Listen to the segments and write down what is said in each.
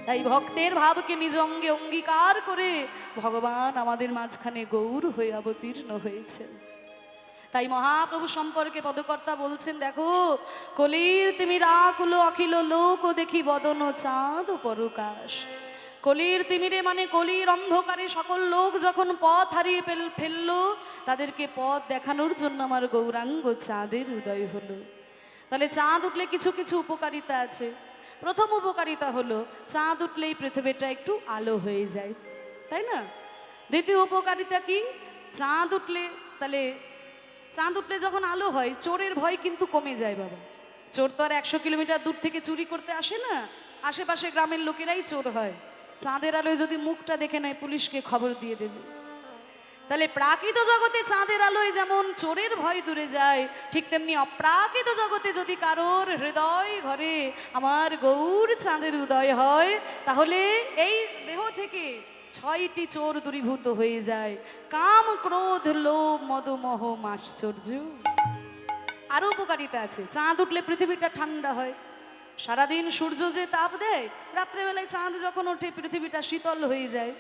তাই ভক্তের ভাবকে নিজ অঙ্গে অঙ্গীকার করে ভগবান আমাদের মাঝখানে গৌর হয়ে অবতীর্ণ হয়েছেন। তাই মহাপ্রভু সম্পর্কে পদকর্তা বলছেন, দেখো কলির তিমির আকুল অখিল লোক দেখি বদন চাঁদ পরকাশ। কলির তিমিরে মানে কলির অন্ধকারে সকল লোক যখন পথ হারিয়ে ফেললো, তাদেরকে পথ দেখানোর জন্য আমার গৌরাঙ্গ চাঁদের উদয় হলো। তাহলে চাঁদ উঠলে কিছু কিছু উপকারিতা আছে। প্রথম উপকারিতা হলো চাঁদ উঠলেই পৃথিবীটা একটু আলো হয়ে যায়, তাই না? দ্বিতীয় উপকারিতা কি? চাঁদ উঠলে তাহলে চাঁদ উঠলে যখন আলো হয় চোরের ভয় কিন্তু কমে যায় বাবা। চোর তো আর 100 কিলোমিটার দূর থেকে চুরি করতে আসে না, আশেপাশে গ্রামের লোকেরাই চোর হয়। চাঁদের আলোয় যদি মুখটা দেখে নেয় পুলিশকে খবর দিয়ে দেবে। তাহলে প্রাকৃত জগতে চাঁদের আলোয় যেমন চোরের ভয় দূরে যায়, ঠিক তেমনি অপ্রাকৃত জগতে যদি কারোর হৃদয় ঘরে আমার গৌর চাঁদের উদয় হয়, তাহলে এই দেহ থেকে 6টি চোর দূরীভূত হয়ে যায়। কাম ক্রোধ লোভ মদ মোহ আশ্চর্য। আরো উপকারিতা আছে। চাঁদ উঠলে পৃথিবীটা ঠান্ডা হয়। সারাদিন সূর্য যে তাপ দেয়, রাত্রেবেলায় চাঁদ যখন ওঠে পৃথিবীটা শীতল হয়ে যায়।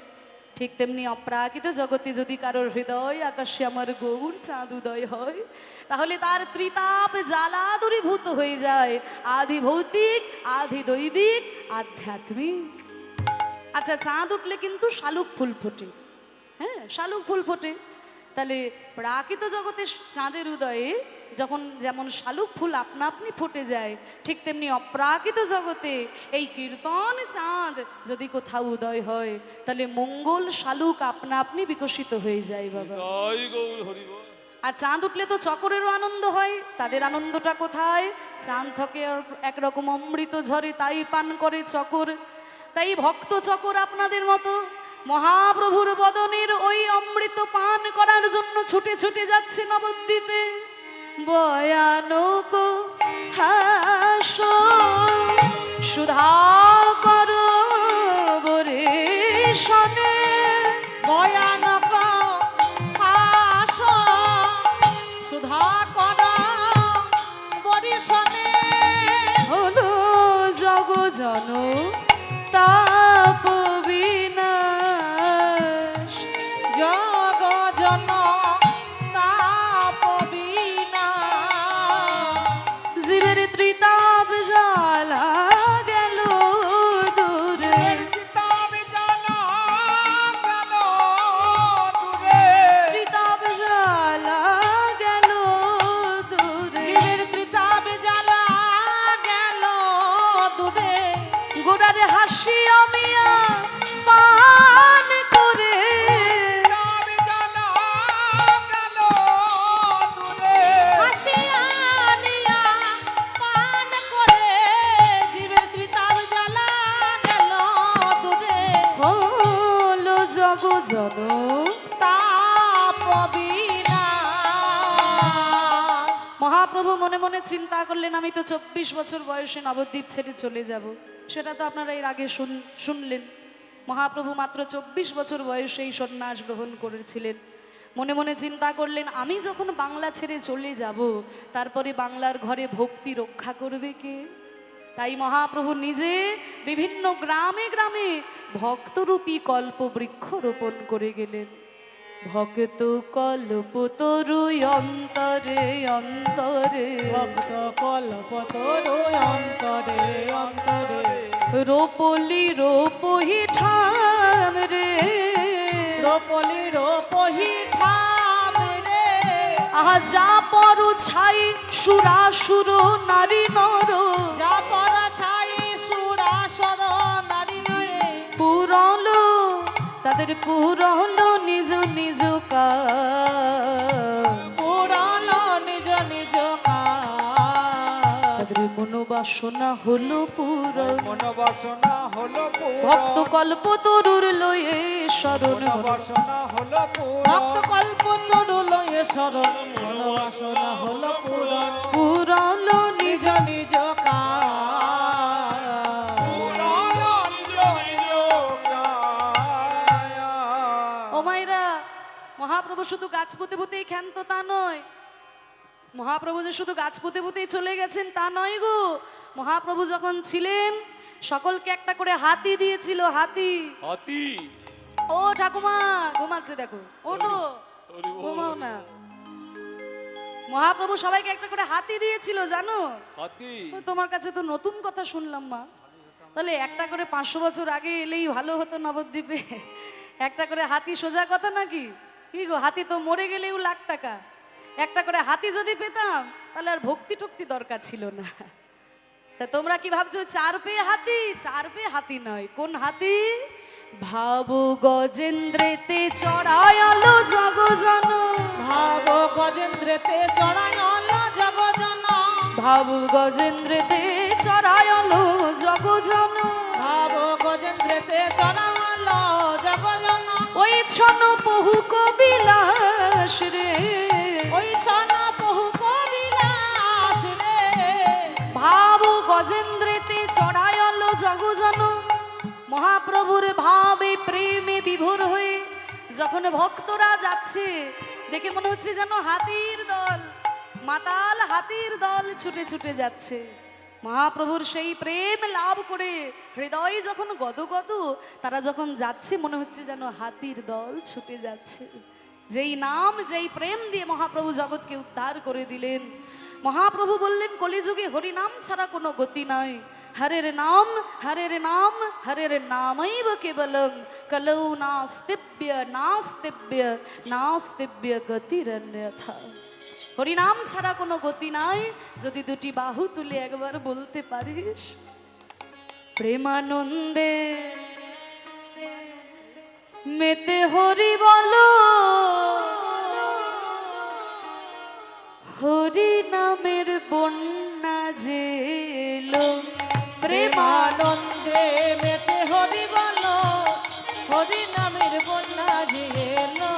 ঠিক তেমনি অপ্রাকৃত জগতে যদি কারোর হৃদয় আকাশে আমার গৌর চাঁদ উদয় হয়, তাহলে তার ত্রিতাপ জ্বালা দূরীভূত হয়ে যায়। আধি ভৌতিক, আধি দৈবিক, আধ্যাত্মিক। আচ্ছা, চাঁদ উঠলে কিন্তু শালুক ফুল ফোটে। হ্যাঁ, শালুক ফুল ফোটে। তাহলে প্রাকৃত জগতে চাঁদের উদয়ে যখন যেমন শালুক ফুল আপনা আপনি ফুটে যায়, ঠিক তেমনি অপ্রাকৃত জগতে এই কীর্তন চাঁদ যদি কোথাও উদয় হয়, তাহলে মঙ্গল শালুক আপনা আপনি বিকশিত হয়ে যায় বাবা। আর চাঁদ উঠলে তো চকরেরও আনন্দ হয়। তাদের আনন্দটা কোথায়? চাঁদ থেকে একরকম অমৃত ঝরে, তাই পান করে চকর। তাই ভক্ত চকর আপনাদের মতো মহাপ্রভুর বদনের ওই অমৃত পান করার জন্য ছুটে ছুটে যাচ্ছে নবদ্বীপে। ভয়ানক হাস সুধা কর বরে শনে, ভয়ানক হাস সুধা কর বরিশনে, হলো জগজন তাপ বিনাশ। জগজন তাপ বিনাশ, জীবের ত্রিতাপ জ্বালা গেল দূরে, ত্রিতাপ জ্বালা গেল দূরে, ত্রিতাপ জ্বালা গেল দূরে। জীবের ত্রিতাপ জ্বালা গেল দূরে, গোড়ারে হাসি আমিয়া পান করে, ত্রিতাপ জ্বালা গেল দূরে, হাসিয়া নিয়া পান করে, জীবের ত্রিতাপ জ্বালা গেল দূরে, হলো জগজন তাপ বিনাশ। মহাপ্রভু মনে মনে চিন্তা করলেন, আমি তো 24 বছর বয়সে নবদ্বীপ ছেড়ে চলে যাব। সেটা তো আপনারা এর আগে শুনলেন। মহাপ্রভু মাত্র 24 বছর বয়সেই সন্ন্যাস গ্রহণ করেছিলেন। মনে মনে চিন্তা করলেন, আমি যখন বাংলা ছেড়ে চলে যাব, তারপরে বাংলার ঘরে ভক্তি রক্ষা করবে কে? তাই মহাপ্রভু নিজে বিভিন্ন গ্রামে গ্রামে ভক্তরূপী কল্প বৃক্ষ রোপণ করে গেলেন। ভক্ত কল্প তরু অন্তরে অন্তরে, ভক্ত কল্পতরু অন্তরে অন্তরে, রোপলি রোপহি ঠাম রে, রোপলি রোপহি ঠাম রে, আহা যা পর ছাই সুরাসুর নারী নর, যা পর ছাই সুরাসর নারী নয়ে, পুরলো তাদের পুরলো নিজ নিজ কাজ, পুরালো নিজ নিজ কাজ, তাদের মনোবাসনা হলো পুরন, মনোবাসনা হলো পূরণ, ভক্ত কল্প তরুর লয়ে শরণ, মনোবাসনা হলো পূরণ, ভক্ত কল্পতরু লয়ে শরণ, মনোবাসনা হলো পূরণ, পুরলো নিজ নিজ নিজ কাজ, পুরালো নিজ নিজ কাজ। ও মাইরা, মহাপ্রভু শুধু গাছ পুঁতে পুঁতেই ক্ষান্ত তা নয়। মহাপ্রভু যে শুধু গাছ পুঁতে পুঁতেই চলে গেছেন তা নয় গো। মহাপ্রভু যখন ছিলেন সকলকে একটা করে হাতি দিয়েছিল, হাতি। হাতি ও ঠাকুমা ঘুমাচ্ছে, দেখো ওঠো, ওরে ও, ঘুমাও না। মহাপ্রভু সবাইকে একটা করে হাতি দিয়েছিল জানো। হাতি ও, তোমার কাছে তো নতুন কথা শুনলাম মা। তাহলে একটা করে 500 বছর আগে এলেই ভালো হতো নবদ্বীপে। একটা করে হাতি সোজা কথা নাকি? কি গো, হাতি তো মরে গেলেও লাখ টাকা। একটা করে হাতি যদি পেতাম তাহলে আর ভক্তি টক্তি দরকার ছিল না। তা তোমরা কি ভাবছো 4 পেয়ে হাতি? 4 পেয়ে হাতি নয়, কোন হাতি? ভাবু গজেন্দ্রেতে চড়ায়ালো জগজন, ভাব গজেন্দ্রেতে চড়াইল জগজন, ভাবু গজেন্দ্রেতে চড়ায়ালো জগজন। ভাব গজেন্দ্রেতে চড়াইল জগজন, ওই ছন বহু কবিলাস রে, ওই ছন বহু কবিলাস রে। ভাবু গজেন্দ্রেতে চড়ায়ালো জগজন। মহাপ্রভুর ভাবে প্রেমে বিভোর হয়ে যখন ভক্তরা যাচ্ছে, দেখে মনে হচ্ছে যেন হাতির দল, মাতাল হাতির দল ছুটে ছুটে যাচ্ছে। মহাপ্রভুর সেই প্রেম লাভ করে হৃদয় যখন গদগদ, তারা যখন যাচ্ছে মনে হচ্ছে যেন হাতির দল ছুটে যাচ্ছে। যেই নাম, যেই প্রেম দিয়ে মহাপ্রভু জগৎকে উদ্ধার করে দিলেন। মহাপ্রভু বললেন কলিযুগে হরিনাম ছাড়া কোনো গতি নাই। হরের নাম, হরের নাম, হরের নামৈব কেবলম, কলৌ নাস্তিব্য নাস্তিব্য নাস্তিব্য গতিরন্যথা। হরিনাম ছাড়া কোনো গতি নাই। যদি দুটি বাহু তুলে একবার বলতে পারিস, প্রেমানন্দে মেতে হরি বলো, হরি নামের বন্যা জেলো। প্রেমানন্দে মেতে হরি বল, হরি নামের বন্যা এলো।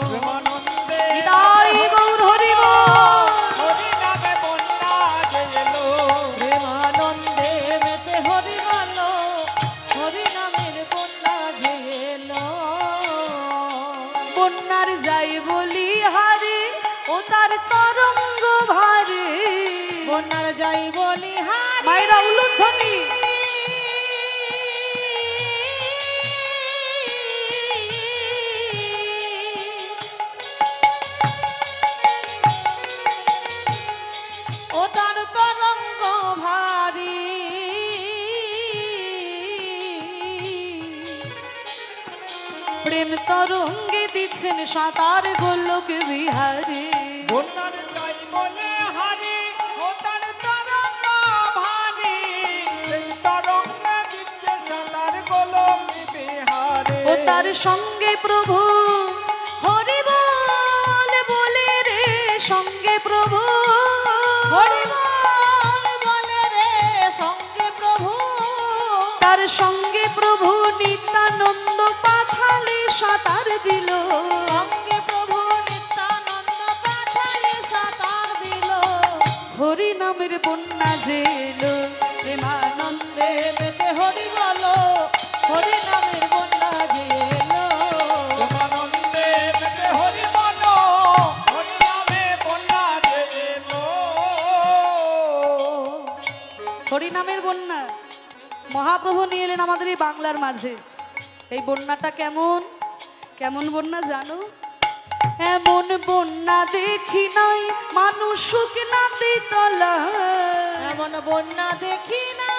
প্রেমানন্দে হৃদয় গৌর হরি বল। হরি নামে বন্যা এলো। প্রেমানন্দে মেতে হরি বল, হরি নামের বন্যা এলো। বন্যার যাই বলি হারে, ও তার তরঙ্গ ভারে। বন্যার যাই বলি হারি, মায়েরা উলুধ্বনি। ও তার তরঙ্গ ভারী। প্রেম তরঙ্গে দিচ্ছেন সাঁতার গোলক বিহারে। বন্যার যাই বলে হারি, ও তার তরঙ্গ ভারী। সেই তরঙ্গে দিচ্ছে সাঁতার গোলক বিহারে। ও তার সঙ্গে প্রভু হরি বল বলে রে, সঙ্গে প্রভু হরি বল বলে রে, সঙ্গে প্রভু। তার সঙ্গে প্রভু নিত্যানন্দ পাথালে সাঁতার দিল। সঙ্গে প্রভু নিত্যানন্দ পাঠালে সাঁতার দিল। হরি নামের বন্যা জেলো। প্রেমানন্দে মেতে হরি বলো, হরি নামের বন্যা এলো। প্রেমানন্দে মেতে হরি বলো, হরি নামে বন্যা এলো। হরি নামের বন্যা মহাপ্রভু নিয়ে এলেন আমাদের এই বাংলার মাঝে। এই বন্যাটা কেমন, কেমন বন্যা জানো? এমন বন্যা দেখি নাই মানুষ সুখ নাতে তলা। এমন বন্যা দেখি না,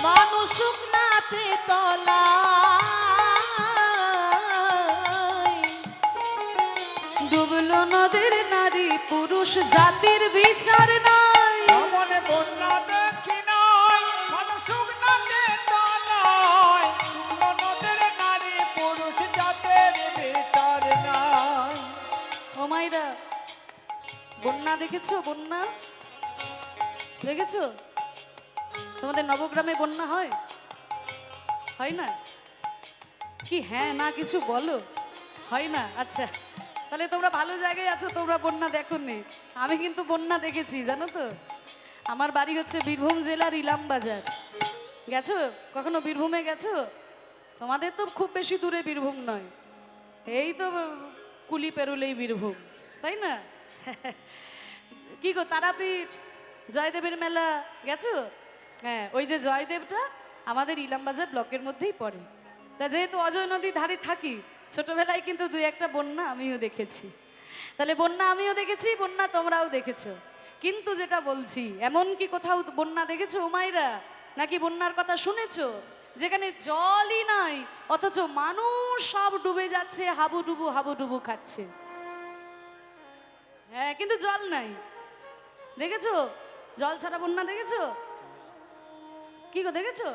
মানুষ শুকনাতে তলায়। ডুবলো নদের নারী পুরুষ জাতির বিচার নাই। এমন বন্যা দেখি নাই, মানুষ শুকনাতে তলায়। ডুবলো নদের নারী পুরুষ জাতের বিচার নাই। ও মাইরা, বন্যা দেখেছো? বন্যা দেখেছো? তোমাদের নবগ্রামে বন্যা হয়? হয় না কি? হ্যাঁ না কিছু বলো, হয় না? আচ্ছা, তাহলে তোমরা ভালো জায়গায় আছো, তোমরা বন্যা দেখোনি। আমি কিন্তু বন্যা দেখেছি জানো তো। আমার বাড়ি হচ্ছে বীরভূম জেলার ইলামবাজার। গেছো কখনো বীরভূমে? গেছো? তোমাদের তো খুব বেশি দূরে বীরভূম নয়, এই তো কুলি পেরুলেই বীরভূম, তাই না? কি গো, তারাপীঠ, জয়দেবের মেলা গেছো? হ্যাঁ, ওই যে জয়দেবটা আমাদের ইলামবাজার ব্লকের মধ্যেই পড়ে। তা যেহেতু অজয় নদীর ধারে থাকি, ছোটবেলায় কিন্তু দুই একটা বন্যা আমিও দেখেছি। তাহলে বন্যা আমিও দেখেছি, বন্যা তোমরাও দেখেছো। কিন্তু যেটা বলছি, এমন কি কোথাও বন্যা দেখেছো উমাইরা, নাকি বন্যার কথা শুনেছো যেখানে জলই নাই অথচ মানুষ সব ডুবে যাচ্ছে, হাবুডুবু খাচ্ছে? হ্যাঁ, কিন্তু জল নাই। দেখেছো? জল ছাড়া বন্যা দেখেছো? কি গো, দেখেছো?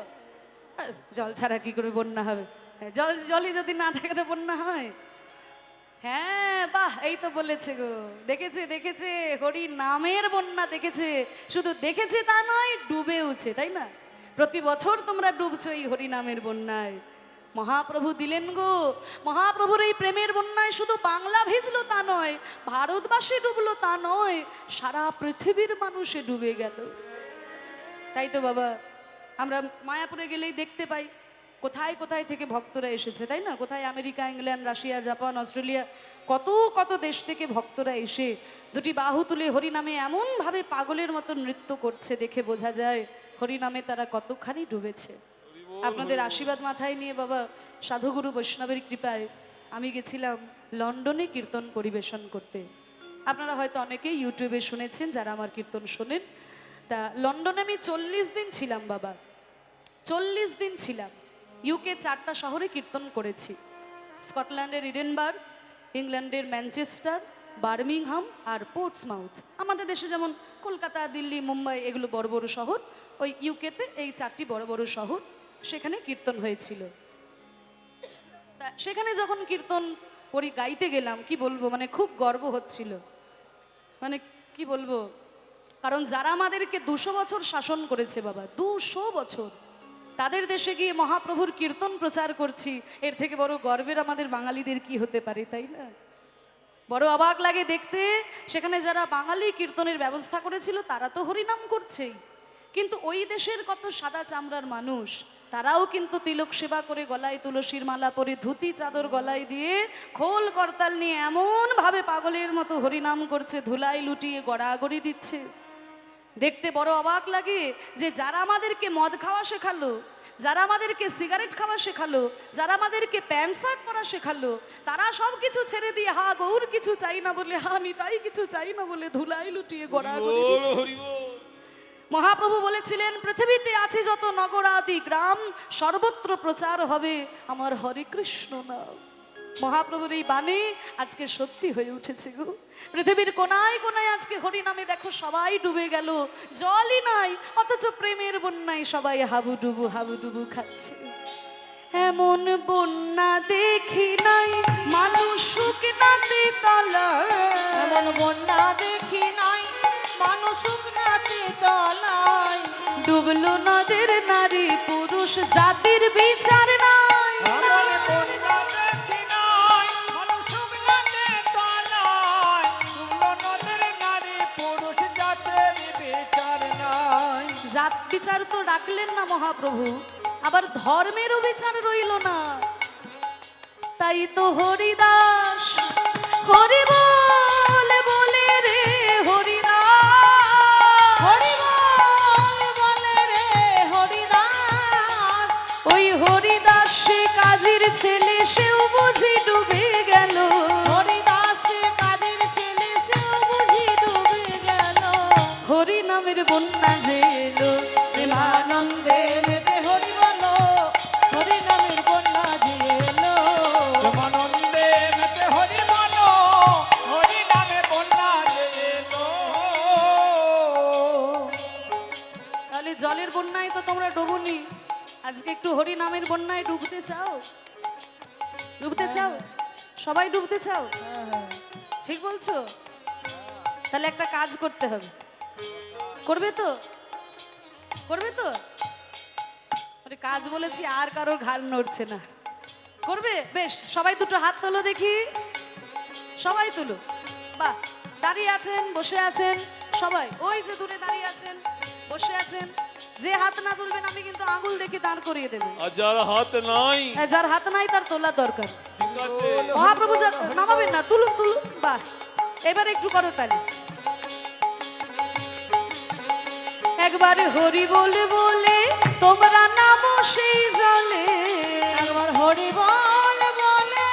জল ছাড়া কি করে বন্যা হবে? জলই যদি না থাকে তো বন্যা হয়? হ্যাঁ, বাহ, এই তো বলেছে গো। দেখেছে হরি নামের বন্যা দেখেছে। শুধু দেখেছে তা নয়, ডুবেওছে, তাই না? প্রতি বছর তোমরা ডুবছো এই হরি নামের বন্যায়। মহাপ্রভু দিলেন গো। মহাপ্রভুর এই প্রেমের বন্যায় শুধু বাংলা ভিজলো তা নয়, ভারতবাসী ডুবলো তা নয়, সারা পৃথিবীর মানুষে ডুবে গেল। তাই তো বাবা, আমরা মায়াপুরে গেলেই দেখতে পাই কোথায় কোথায় থেকে ভক্তরা এসেছে, তাই না? কোথায় America, England, Russia, Japan, Australia, কত কত দেশ থেকে ভক্তরা এসে দুটি বাহু তুলে হরিনামে এমনভাবে পাগলের মতো নৃত্য করছে, দেখে বোঝা যায় হরিনামে তারা কতখানি ডুবেছে। আপনাদের আশীর্বাদ মাথায় নিয়ে বাবা, সাধুগুরু বৈষ্ণবের কৃপায় আমি গেছিলাম লন্ডনে কীর্তন পরিবেশন করতে। আপনারা হয়তো অনেকেই ইউটিউবে শুনেছেন, যারা আমার কীর্তন শোনেন। তা লন্ডনে আমি 40 দিন ছিলাম বাবা, 40 দিন ছিলাম। ইউকে 4টা শহরে কীর্তন করেছি। স্কটল্যান্ডের ইডেনবার্গ, ইংল্যান্ডের ম্যানচেস্টার, বার্মিংহাম আর পোর্টসমাউথ। আমাদের দেশে যেমন কলকাতা, দিল্লি, মুম্বাই এগুলো বড় বড় শহর, ওই ইউকেতে এই 4টি বড় বড় শহর, সেখানে কীর্তন হয়েছিল। তা সেখানে যখন কীর্তন গাইতে গেলাম, কি বলবো, মানে খুব গর্ব হচ্ছিল। মানে কি বলবো, কারণ যারা আমাদেরকে 200 বছর শাসন করেছে বাবা, 200 বছর, তাদের দেশে গিয়ে মহাপ্রভুর কীর্তন প্রচার করছি, এর থেকে বড় গর্বের আমাদের বাঙালিদের কি হতে পারে, তাই না? বড় অবাক লাগে দেখতে, সেখানে যারা বাঙালি কীর্তনের ব্যবস্থা করেছিল তারা তো হরিনাম করছেই, কিন্তু ওই দেশের কত সাদা চামড়ার মানুষ, তারাও কিন্তু তিলক সেবা করে, গলায় তুলসীর মালা পরে, ধুতি চাদর গলায় দিয়ে, খোল করতাল নিয়ে এমন ভাবে পাগলের মতো হরিনাম করছে, ধুলাই লুটিয়ে গড়াগড়ি দিচ্ছে। দেখতে বড় অবাক লাগে যে যারা আমাদেরকে মদ খাওয়া শেখালো, যারা আমাদেরকে সিগারেট খাওয়া শেখালো, যারা আমাদেরকে প্যান্ট শার্ট পরা শেখালো, তারা সব কিছু ছেড়ে দিয়ে হা গৌর কিছু চাই না বলে, হা নিতাই কিছু চাই না বলে ধুলাই লুটিয়ে গড়াগড়ি দিচ্ছে। মহাপ্রভু বলেছিলেন, পৃথিবীতে আছে যত নগর আদি গ্রাম, সর্বত্র প্রচার হবে আমার হরে কৃষ্ণ নাম। মহাপ্রভুর এই বাণী আজকে সত্যি হয়ে উঠেছে গো। পৃথিবীর কোনায় কোনায় আজকে হরি নামে দেখো সবাই ডুবে গেল, জলই নাই অথচ প্রেমের বন্যায় সবাই হাবুডুবু খাচ্ছে। এমন বন্যা দেখি নাই মানুষ শুকনাতে তলায়, এমন বন্যা দেখি নাই মানুষ শুকনাতে তলায়, ডুবলো নদের নারী পুরুষ জাতির বিচার নাই। এমন বন্যা দেখি নাই মানুষ শুকনাতে তলায়, ডুবলো নদের নারী পুরুষ জাতের বিচার নাই। জাত বিচার তো রাখলেন না মহাপ্রভু, আবার ধর্মেরও বিচার রইল না। তাই তো হরিদাস হরি বলে বলে রে হরিদাস, হরি বল বলে রে হরিদাস, ওই হরিদাস সে কাজীর ছেলে, সেও বুঝি ডুবে গেল। হরিদাস কাদের ছেলে, সেও বুঝি ডুবে গেল। হরি নামের বন্যা যে এলো, প্রেমানন্দে মেতে হরি বলো, হরি নামের বন্যা যে এলো। প্রেমানন্দে মেতে হরি বলো, হরি নামে বন্যা যে এলো। তাহলে জলের বন্যায় তো তোমরা ডুবুনি, আজকে একটু হরি নামের বন্যায় ডুবতে চাও? ডুবতে চাও? সবাই ডুবতে চাও? ঠিক বলছো? তাহলে একটা কাজ করতে হবে, করবে তো? করবে তো? আরে কাজ বলেছি আর কারোর ঘাড় নড়ছে না, করবে? বেশ, সবাই দুটো হাত তোলো দেখি, সবাই তুলো। বাহ, দাঁড়িয়ে আছেন, বসে আছেন, সবাই ওই যে দূরে দাঁড়িয়ে আছেন, বসে আছেন, যে হাত না তুলবেন আমি কিন্তু আঙুল দেখে দাঁড় করিয়ে দেবো। আর যার হাত নাই, হ্যাঁ, যার হাত নাই তার তোলা দরকার। ঠিক আছে, মহাপ্রভু নামাবেন না, তুলুন তুলুন, বাহ, এবার একটু করো তালি। একবার হরি বলে বলে তোমরা নামো সেই জলে, একবার হরি বল বলে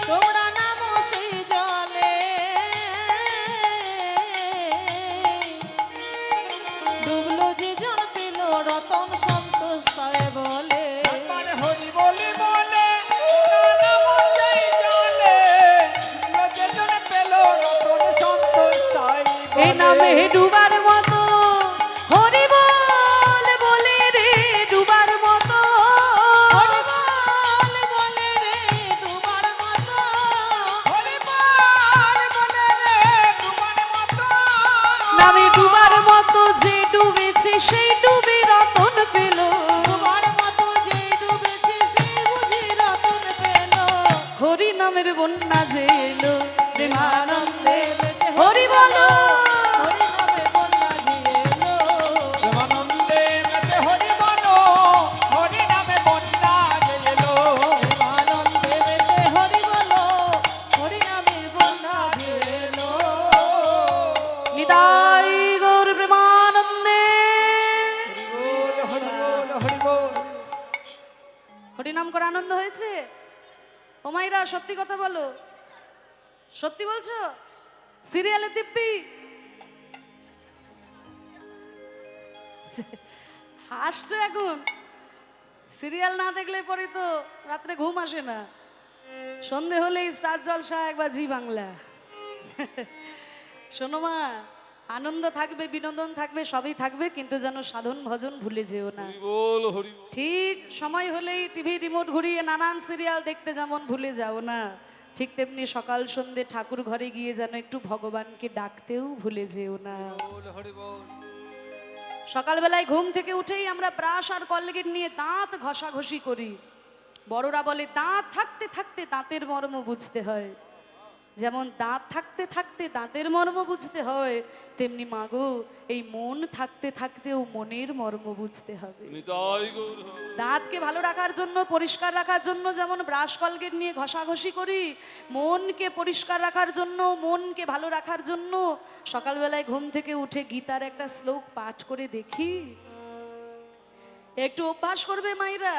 তোমরা নামো সেই জলে, ডুবলো যে জন পেল রতন সন্তোষ পায় বলে। হরি বলি বলে নামো সেই জলে, ডুবলো যে জন পেল রতন সন্তোষ পায় বলে। এই নামে ডুবার মতো হরি বল বলে রে, ডুবার মতো হরি বল বলে রে ডুবার মতো, হরি বল বলে রে ডুবার মতো। নামে ডুবার মতো যে ডুবেছে সেই ডুবে রতন পেল, ডুবার মতো যে ডুবেছে সে বুঝি রতন পেল। হরি নামের বন্যা যে এলো প্রেমানন্দে মেতে হরি বলো। হরি নামে বন্যা দিয়ে এলো। প্রেমানন্দে মেতে হরি বলো, হরি নামে বন্যা দিয়ে এলো। প্রেমানন্দে মেতে হরি বলো, হরি নামে বন্যা দিয়ে এলো। নিতাই গৌর প্রেমানন্দে। হরি বল, হরি বল। হরিনাম করে আনন্দ হয়েছে? ও মাইরা সত্যি কথা বলো, সত্যি বলছো? সিরিয়ালে দিব্যি হাসছো এখন? সিরিয়াল না দেখলে পরে তো রাত্রে ঘুম আসে না, সন্ধে হলেই স্টার জলসা একবার জি বাংলা। শোনো মা, আনন্দ থাকবে, বিনোদন থাকবে, সবই থাকবে, কিন্তু যেন সাধন ভজন ভুলে যেও না। হরি বল, হরি বল। ঠিক সময় হলেই টিভি রিমোট ঘুরিয়ে নানান সিরিয়াল দেখতে যেমন ভুলে যাও না, ঠিক তেমনি সকাল সন্ধে ঠাকুর ঘরে গিয়ে যেন একটু ভগবানকে ডাকতেও ভুলে যেও না। সকালবেলায় ঘুম থেকে উঠেই আমরা ব্রাশ আর কলগেট নিয়ে দাঁত ঘষাঘষি করি। বড়রা বলে দাঁত থাকতে থাকতে দাঁতের মর্ম বুঝতে হয়। যেমন দাঁত থাকতে থাকতে দাঁতের মর্ম বুঝতে হয়, তেমনি মাগো এই মন থাকতে থাকতেও মনের মর্ম বুঝতে হবে। নিতাই গৌর, হরি বল। দাঁতকে ভালো রাখার জন্য, পরিষ্কার রাখার জন্য যেমন ব্রাশ কলগেট নিয়ে ঘষাঘষি করি, মনকে পরিষ্কার রাখার জন্য, মনকে ভালো রাখার জন্য সকালবেলায় ঘুম থেকে উঠে গীতার একটা শ্লোক পাঠ করে দেখি। একটু অভ্যাস করবে মাইরা,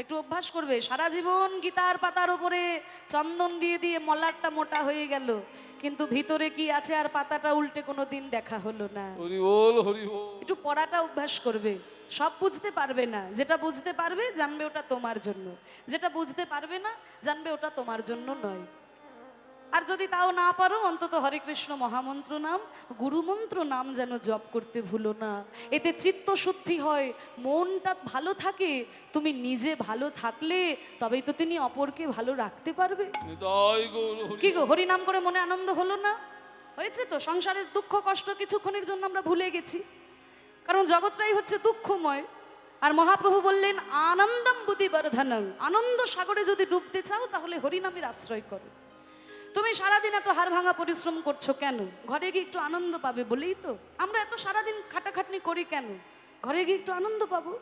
একটু অভ্যাস করবে। সারা জীবন গীতার পাতার উপরে চন্দন দিয়ে দিয়ে মলাটটা মোটা হয়ে গেল, কিন্তু ভিতরে কি আছে আর পাতাটা উল্টে কোনো দিন দেখা হলো না। হরি বল, হরি বল। একটু পড়াটা অভ্যাস করবে। সব বুঝতে পারবে না, যেটা বুঝতে পারবে জানবে ওটা তোমার জন্য, যেটা বুঝতে পারবে না জানবে ওটা তোমার জন্য নয়। আর যদি তাও না পারো, অন্তত হরে কৃষ্ণ মহামন্ত্র নাম, গুরুমন্ত্র নাম যেন জপ করতে ভুলো না। এতে চিত্ত শুদ্ধি হয়, মনটা ভালো থাকে। তুমি নিজে ভালো থাকলে তবেই তো তিনি অপরকে ভালো রাখতে পারবে। নিতাই গৌর, হরি কি গো, হরি নাম করে মনে আনন্দ হলো না? হয়েছে তো। সংসারের দুঃখ কষ্ট কিছুক্ষণের জন্য আমরা ভুলে গেছি, কারণ জগৎটাই হচ্ছে দুঃখময়। আর মহাপ্রভু বললেন আনন্দম বুদ্ধিবর্ধনং, আনন্দ সাগরে যদি ডুবতে চাও তাহলে হরিনামের আশ্রয় করো। তুমি সারাদিন এত হাড় ভাঙা পরিশ্রম করছো কেন? ঘরে গিয়ে একটু আনন্দ পাবে বলেই তো। আমরা এত সারাদিন খাটাখাটনি করি কেন? ঘরে গিয়ে একটু আনন্দ পাবো।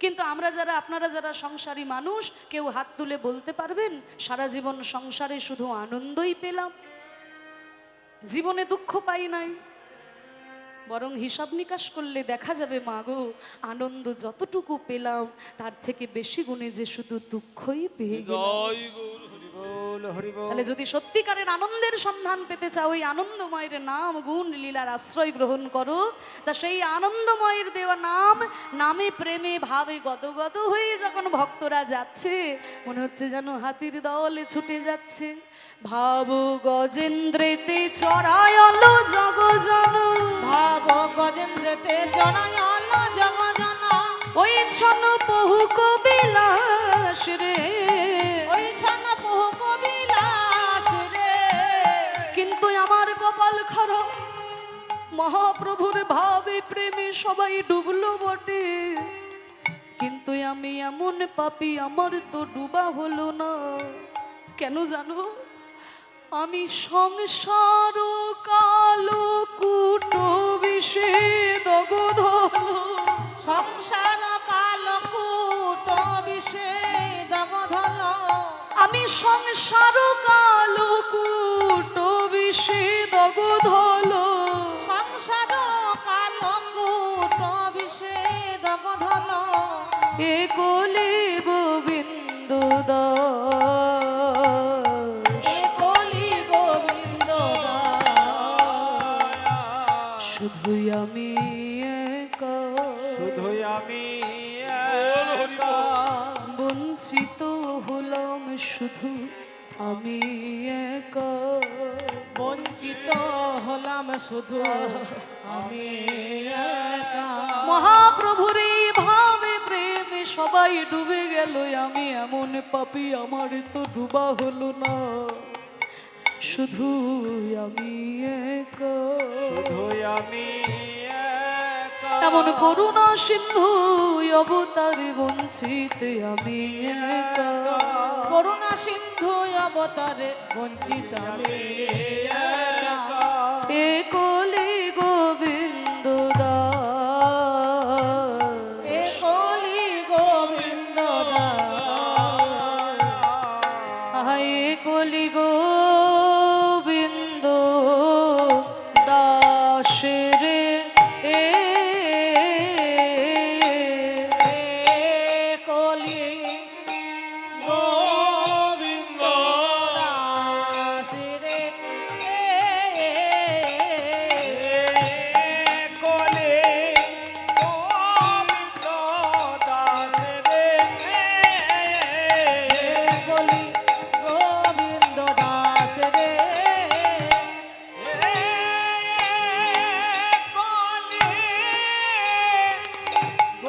কিন্তু আমরা যারা, আপনারা যারা সংসারী মানুষ, কেউ হাত তুলে বলতে পারবেন সারা জীবন সংসারে শুধু আনন্দই পেলাম, জীবনে দুঃখ পাই নাই? বরং হিসাব নিকাশ করলে দেখা যাবে মাগো, আনন্দ যতটুকু পেলাম তার থেকে বেশি গুণে যে শুধু দুঃখই পেয়ে গেলাম। নিতাই গৌর, হরি বল। হরি বল। তাহলে যদি সত্যিকারের আনন্দের সন্ধান পেতে চাও, ওই আনন্দময়ের নাম গুণ লীলার আশ্রয় গ্রহণ করো। তা সেই আনন্দময়ের দেওয়া নাম, নামে প্রেমে ভাবে গদগদ হয়ে যখন ভক্তরা যাচ্ছে, মনে হচ্ছে যেন হাতির দলে ছুটে যাচ্ছে। ভাব গজেন্দ্রেতে চড়ায়ল জগজন, ভাব গজেন্দ্রতে জনায়ল জগজন, ওই ছন বহু কবিলাস রে, ওই ছন বহু কবিলাস রে। কিন্তু আমার কপাল খারাপ, মহাপ্রভুর ভাবে প্রেমে সবাই ডুবলো বটে, কিন্তু আমি এমন পাপী, আমার তো ডুবা হলো না। কেন জানো? আমি সংসার কালো কুটো বিষে দগ্ধ হলো। সংসার কালো কূট বিষে দগ্ধল। আমি সংসার কালো কুটো বিষে দগ্ধ হলো। সংসার কালো কূট বিষে দগ্ধল। এ কোলে গোবিন্দ দাস, এ কলি গোবিন্দ দাস। শুধুই আমি একা, শুধুই আমি একা। বঞ্চিত হলাম শুধু আমি একা। বঞ্চিত হলাম শুধু আমি একা। মহাপ্রভুর এই ভাবে প্রেমে সবাই ডুবে গেল, আমি এমন পাপী, আমার তো ডুবা হলো না। শুধু আমি একা, শুধুই আমি একা। এমন করুণা সিন্ধু অবতারে বঞ্চিত আমি একা। করুণা সিন্ধু অবতারে বঞ্চিত আমি একা। এ কোলে গোবিন্দ দাস, এ কলি গোবিন্দ দাস। হায় কলি গোবিন্দ দাস রে এ এ কলি গোবিন্দ দাস রে। এ কলি গোবিন্দ দাস রে। কলি গোবিন্দ দাস রে। গোবিন্দ দাস রে।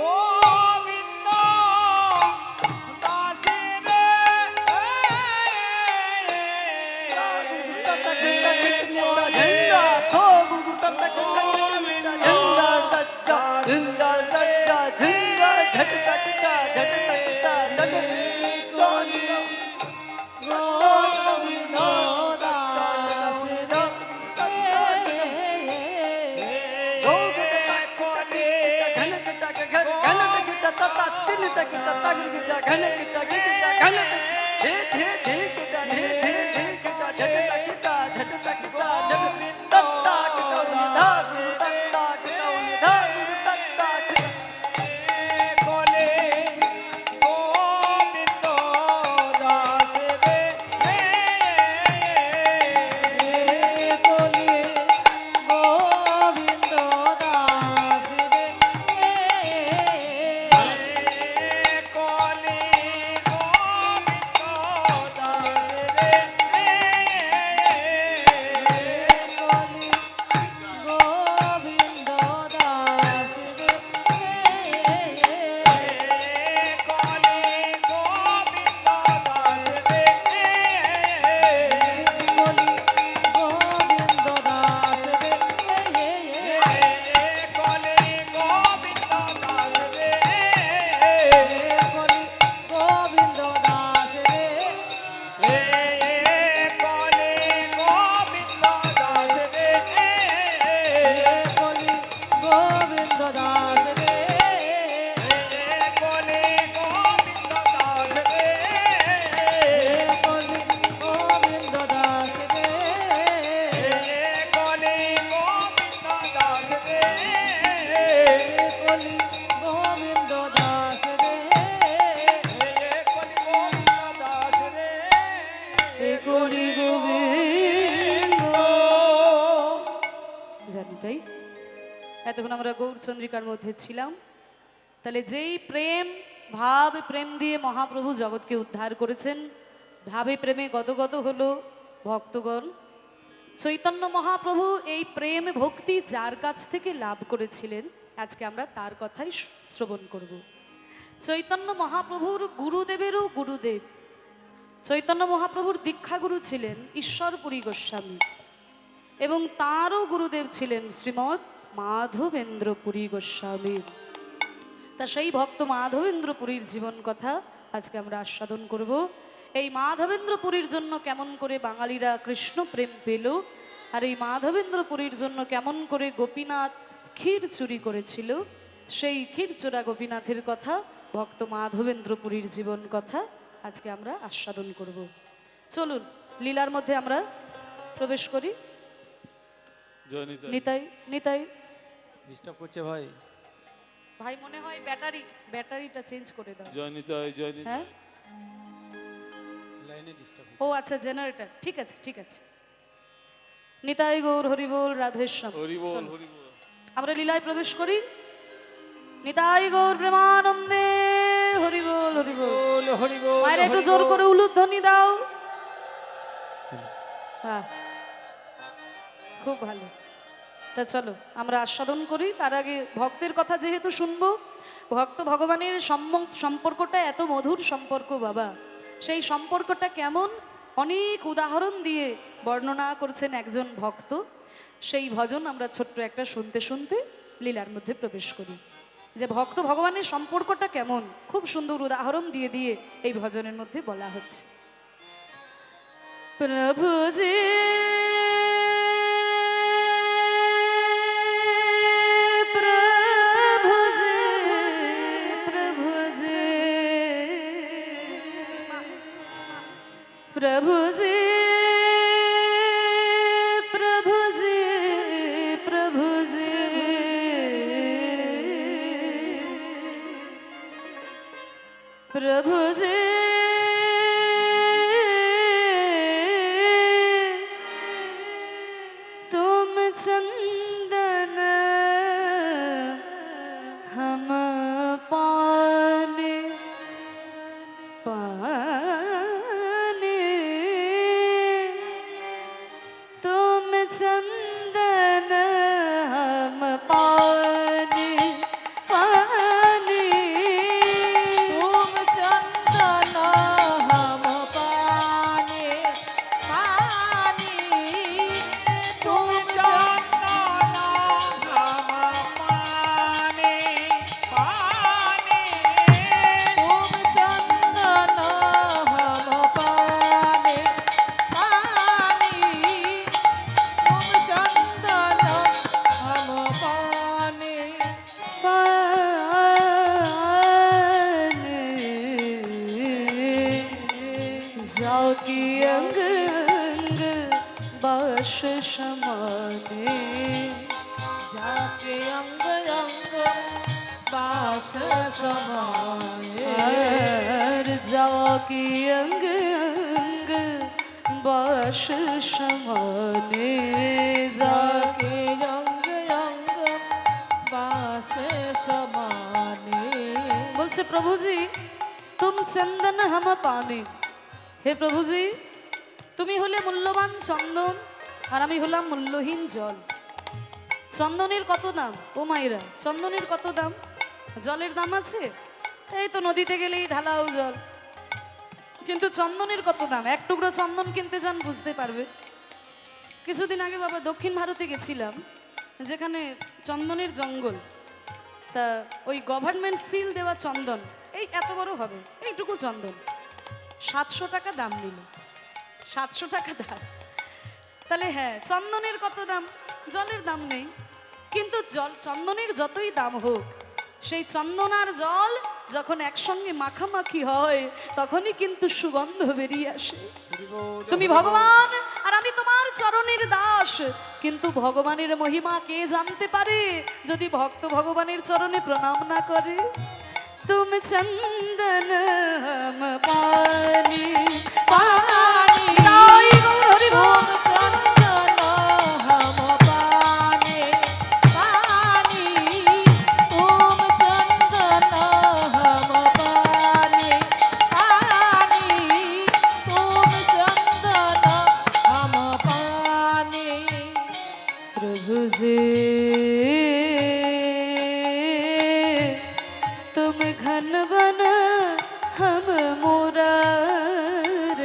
গোবিন্দ দাস এতক্ষণ আমরা গৌরচন্দ্রিকার মধ্যে ছিলাম। তাহলে যেই প্রেম ভাব প্রেম দিয়ে মহাপ্রভু জগৎকে উদ্ধার করেছেন, ভাবে প্রেমে গদগদ হলো ভক্তগণ। চৈতন্য মহাপ্রভু এই প্রেম ভক্তি যার কাছ থেকে লাভ করেছিলেন, আজকে আমরা তার কথাই শ্রবণ করব। চৈতন্য মহাপ্রভুর গুরুদেবেরও গুরুদেব, চৈতন্য মহাপ্রভুর দীক্ষাগুরু ছিলেন ঈশ্বরপুরী গোস্বামী এবং তারও গুরুদেব ছিলেন শ্রীমৎ মাধবেন্দ্র পুরী গোস্বামী। তা সেই ভক্ত মাধবেন্দ্র পুরীর জীবন কথা আজকে আমরা আস্বাদন করব। এই মাধবেন্দ্র পুরীর জন্য কেমন করে বাঙালিরা কৃষ্ণ প্রেম পেল, আর এই মাধবেন্দ্র পুরীর জন্য কেমন করে গোপীনাথ ক্ষীর চুরি করেছিল, সেই ক্ষীর চোরা গোপীনাথের কথা, ভক্ত মাধবেন্দ্র পুরীর জীবন কথা আজকে আমরা আস্বাদন করব। চলুন লীলার মধ্যে আমরা প্রবেশ করি। জয় নিতাই। নিতাই নিতাই ডিস্টার্ব করছে ভাই। ভাই মনে হয় ব্যাটারিটা চেঞ্জ করে দাও। জয় নিতাই, জয় নিতাই। হ্যাঁ, লাইনে ডিস্টার্ব। ও আচ্ছা, জেনারেটর, ঠিক আছে ঠিক আছে। নিতাই গৌর হরিবোল, রাধেশ্যাম। হরি বল, চলো, হরি বল। আমরা লীলায় প্রবেশ করি। নিতাই গৌর প্রেমানন্দে, হরিবোল হরিবোল। বল হরি বল। মায়ের একটু জোর করে উলুধ্বনি দাও। হ্যাঁ, খুব ভালো। তা চলো আমরা আস্বাদন করি। তার আগে ভক্তের কথা যেহেতু শুনবো, ভক্ত ভগবানের সম্পর্কটা এত মধুর সম্পর্ক বাবা, সেই সম্পর্কটা কেমন অনেক উদাহরণ দিয়ে বর্ণনা করছেন একজন ভক্ত। সেই ভজন আমরা ছোট্ট একটা শুনতে শুনতে লীলার মধ্যে প্রবেশ করি, যে ভক্ত ভগবানের সম্পর্কটা কেমন খুব সুন্দর উদাহরণ দিয়ে দিয়ে এই ভজনের মধ্যে বলা হচ্ছে। প্রভুজি प्रभु जी प्रभु जी प्रभु जी प्रभु जी तुम चंदन हम पाने पाने, तुम चंदन हम पाने पाने, तुम चंदन हम पाने पानी, तुम चंदन हम पाने पानी, तुम चंदन हम पाने पानी, तुम चंदन हम पाने जाओ कि अंग अंग बाश समाने, जाके अंग अंग बास समाए, और जाओ कि अंग अंग बाश समाने, जाके अंग अंग बास समाने। বলছে প্রভুজি তুম চন্দন হাম পানে, হে প্রভুজি তুমি হলে মূল্যবান চন্দন আর আমি হলাম মূল্যহীন জল। চন্দনের কত দাম ও মায়েরা, চন্দনের কত দাম? জলের দাম আছে? এই তো নদীতে গেলেই ঢালাও জল। কিন্তু চন্দনের কত দাম? এক টুকরো চন্দন কিনতে যান বুঝতে পারবে। কিছুদিন আগে বাবা দক্ষিণ ভারতে গেছিলাম, যেখানে চন্দনের জঙ্গল। তা ওই গভর্নমেন্ট সিল দেওয়া চন্দন এই এত বড় হবে, এইটুকু চন্দন 700 টাকা দাম নিল। 700 টাকা দাম। তাহলে হ্যাঁ, চন্দনের কত দাম? জলের দাম নেই। কিন্তু চন্দনের যতই দাম হোক, সেই চন্দন আর জল যখন একসঙ্গে মাখামাখি হয় তখনই কিন্তু সুগন্ধ বেরিয়ে আসে। তুমি ভগবান আর আমি তোমার চরণের দাস, কিন্তু ভগবানের মহিমা কে জানতে পারে যদি ভক্ত ভগবানের চরণে প্রণাম না করে? तुम चंदन हम पानी पानी, हरि बोल। चंदन हम पाने पानी, तुम चंदन हम पाने पानी, तुम चंदन हम पाने। प्रभु जी तुम घन बन हम मुरार,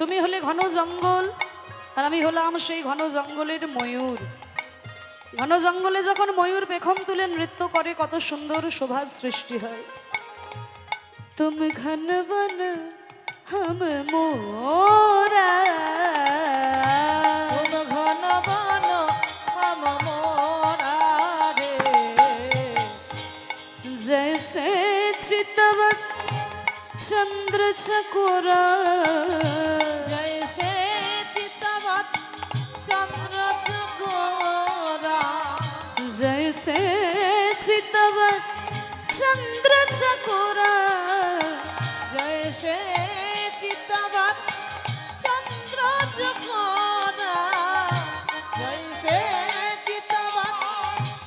তুমি হলে ঘন জঙ্গল আর আমি হলাম সেই ঘন জঙ্গলের ময়ূর। ঘন জঙ্গলে যখন ময়ূর পেখম তুলে নৃত্য করে কত সুন্দর শোভার সৃষ্টি হয়। তুম ঘন বন हम मोरा, तुम घन बन हम मोरा रे, जैसे चितवत चंद्र चकोरा, जैसे चितवत चंद्र चकोरा, जैसे चितवत चंद्र चकोरा, जैसे चितवत चंद्र चकोरा, जैसे चितवत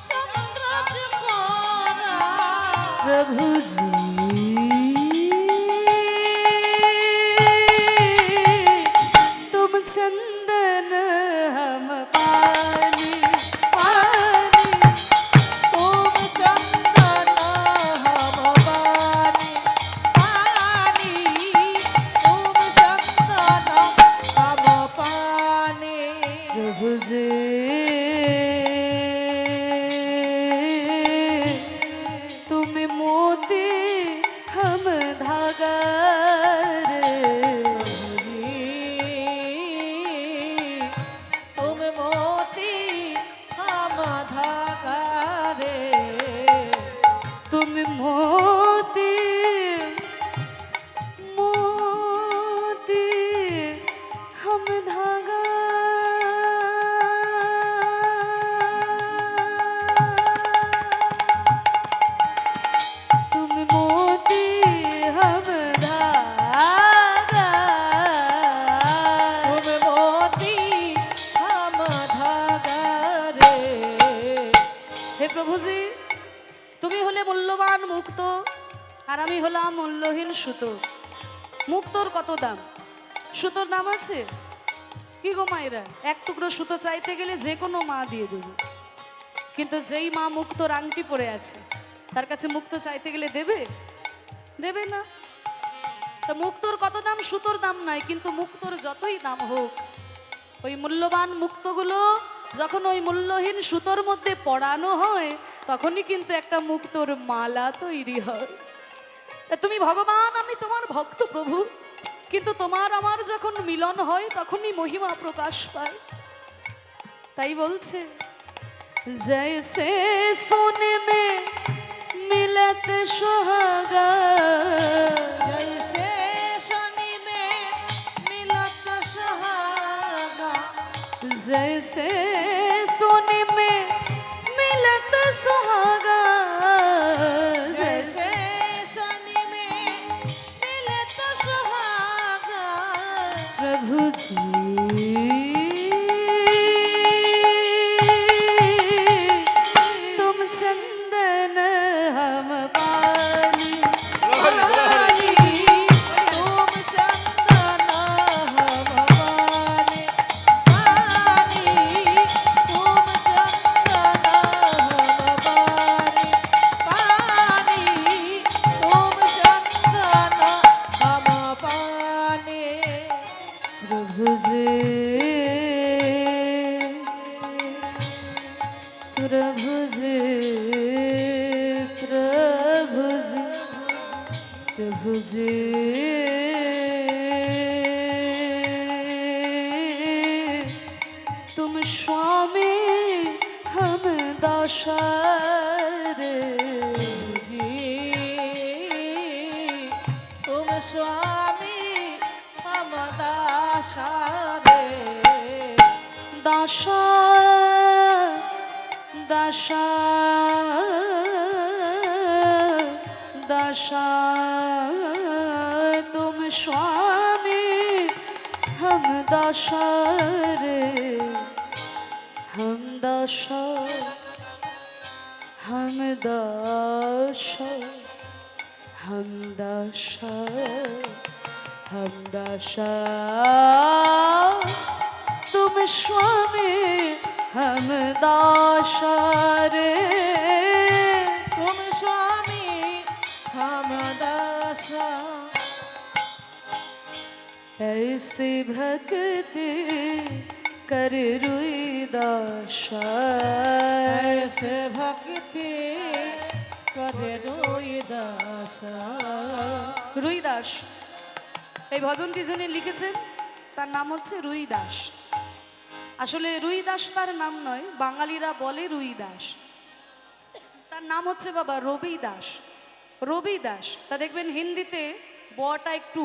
चंद्र चकोरा, प्रभु जी तुम चंदन हम पानी, पानी तुम चंदन हम पानी, पानी तुम चंदन हम पानी, प्रभु जी तुम मोती हम धागा रे, तुम मोती हम धागा रे, तुम मोती मोती हम धागा, तुम मोती हम धागा, तुम मोती हम धागा रे, হে প্রভুজি তুমি হলে মূল্যবান মুক্ত আর আমি হলাম মূল্যহীন সুতো। মুক্তোর কত দাম, সুতোর দাম আছে কি গো মায়েরা? এক টুকরো সুতো চাইতে গেলে যে কোনো মা দিয়ে দেবে, কিন্তু যেই মা মুক্তোর আংটি পরে আছে তার কাছে মুক্তো চাইতে গেলে দেবে? দেবে না। তো মুক্তোর কত দাম, সুতোর দাম নাই, কিন্তু মুক্তোর যতই দাম হোক ওই মূল্যবান মুক্তগুলো যখন ওই মূল্যহীন সুতোর মধ্যে পড়ানো হয় তখনই কিন্তু একটা মুক্তোর মালা তৈরি হয়। তা তুমি ভগবান, আমি তোমার ভক্ত প্রভু, কিন্তু তোমার আমার যখন মিলন হয় তখনই মহিমা প্রকাশ পায়। তাই বলছে জৈসে সোনে মে মিলত সোহাগা, जैसे शनि में मिलत सुहागा, जैसे सोने में मिलत सुहागा, जैसे शनि में मिलत सुहागा, प्रभु जी तुम चंदन हम पानी, पानी तुम चंदन हम पानी, पानी तुम चंदन हम पानी, पानी तुम चंदन हम पानी, प्रभु जी प्रभु जी प्रभु जी प्रभु जी तुम स्वामी हम दासा रे, जी तुम स्वामी हम दासा रे, दासा दासा दासा तुम स्वामी हम दासा रे, हम दासा हम दासा हम दासा हम दासा तुम स्वामी हम दासा रे, तुम स्वामी हम दासा, ऐसे ऐसे भक्ति कर रुईदासा ऐसे भक्ति করে রই দাসা। রুইদাস এই ভজনটি যিনি লিখেছেন তার নাম হচ্ছে রুইদাস। আসলে রুইদাস তার নাম নয়, বাঙালিরা বলে রুইদাস। তার নাম হচ্ছে বাবা রবিদাস। রবিদাস তা দেখবেন হিন্দিতে বটা একটু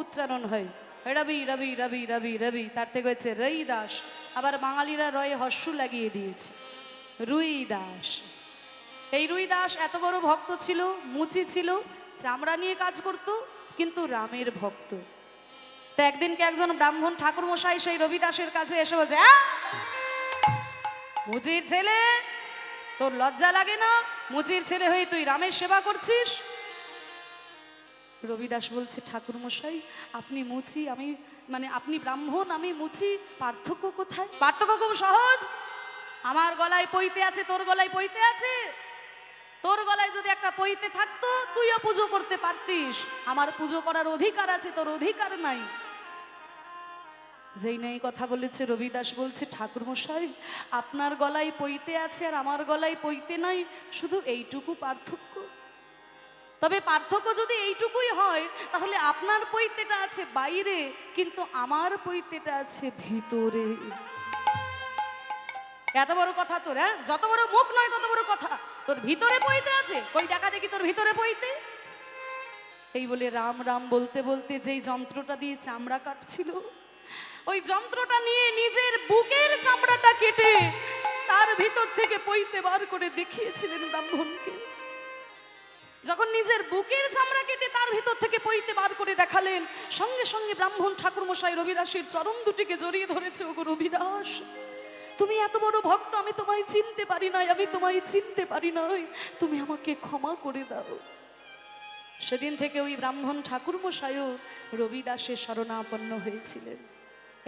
উচ্চারণ হয়, রবি রবি রবি রবি রবি, তার থেকে হচ্ছে রইদাস। আবার বাঙালিরা রয়ে হর্ষ লাগিয়ে দিয়েছে, রুইদাস। এই রুইদাস এত বড় ভক্ত ছিল, মুচি ছিল, চামড়া নিয়ে কাজ করত, কিন্তু রামের ভক্ত। তো একদিনকে একজন ব্রাহ্মণ ঠাকুর মশাই সেই রবিদাসের কাছে এসে বলছে, মুচির ছেলে, তোর লজ্জা লাগে না? মুচির ছেলে হয়ে তুই রামের সেবা করছিস? রবিদাস বলছে, ঠাকুর মশাই আপনি মুচি, আমি আপনি ব্রাহ্মণ, আমি মুচি, পার্থক্য কোথায়? পার্থক্য খুব সহজ। আমার গলায় পইতে আছে, তোর গলায় পইতে আছে। তোর গলায় যদি একটা পইতে থাকতো তুইও পুজো করতে পারতিস, আমার পুজো করার অধিকার আছে, তোর অধিকার নাই। যেই নাই কথা বলেছে রবিদাস বলছে, ঠাকুর মশাই আপনার গলায় পইতে আছে আর আমার গলায় পইতে নাই, শুধু এইটুকু পার্থক্য। তবে পার্থক্য যদি এইটুকুই হয় তাহলে আপনার পইতেটা আছে বাইরে, কিন্তু আমার পইতেটা আছে ভিতরে। এত বড় কথা তোর, হ্যাঁ? যত বড় মুখ নয় তত বড় কথা। তোর ভিতরে পইতে আছে, কই দেখা দেখি তোর ভিতরে পইতে। এই বলে রাম রাম বলতে বলতে যেই যন্ত্রটা দিয়ে চামড়া কাটছিল, ওই যন্ত্রটা নিয়ে নিজের বুকের চামড়াটা কেটে তার ভিতর থেকে পইতে বার করে দেখিয়েছিলেন ব্রাহ্মণকে। যখন নিজের বুকের চামড়া কেটে তার ভিতর থেকে পইতে বার করে দেখালেন, সঙ্গে সঙ্গে ব্রাহ্মণ ঠাকুর মশাই রবিদাসের চরণ দুটিকে জড়িয়ে ধরেছে। ওগো রবিদাস, তুমি এত বড় ভক্ত, আমি তোমায় চিনতে পারি নাই, আমি তোমায় চিনতে পারি নাই, তুমি আমাকে ক্ষমা করে দাও। সেদিন থেকে ওই ব্রাহ্মণ ঠাকুর মশাইও রবিদাসের শরণাপন্ন হয়েছিলেন।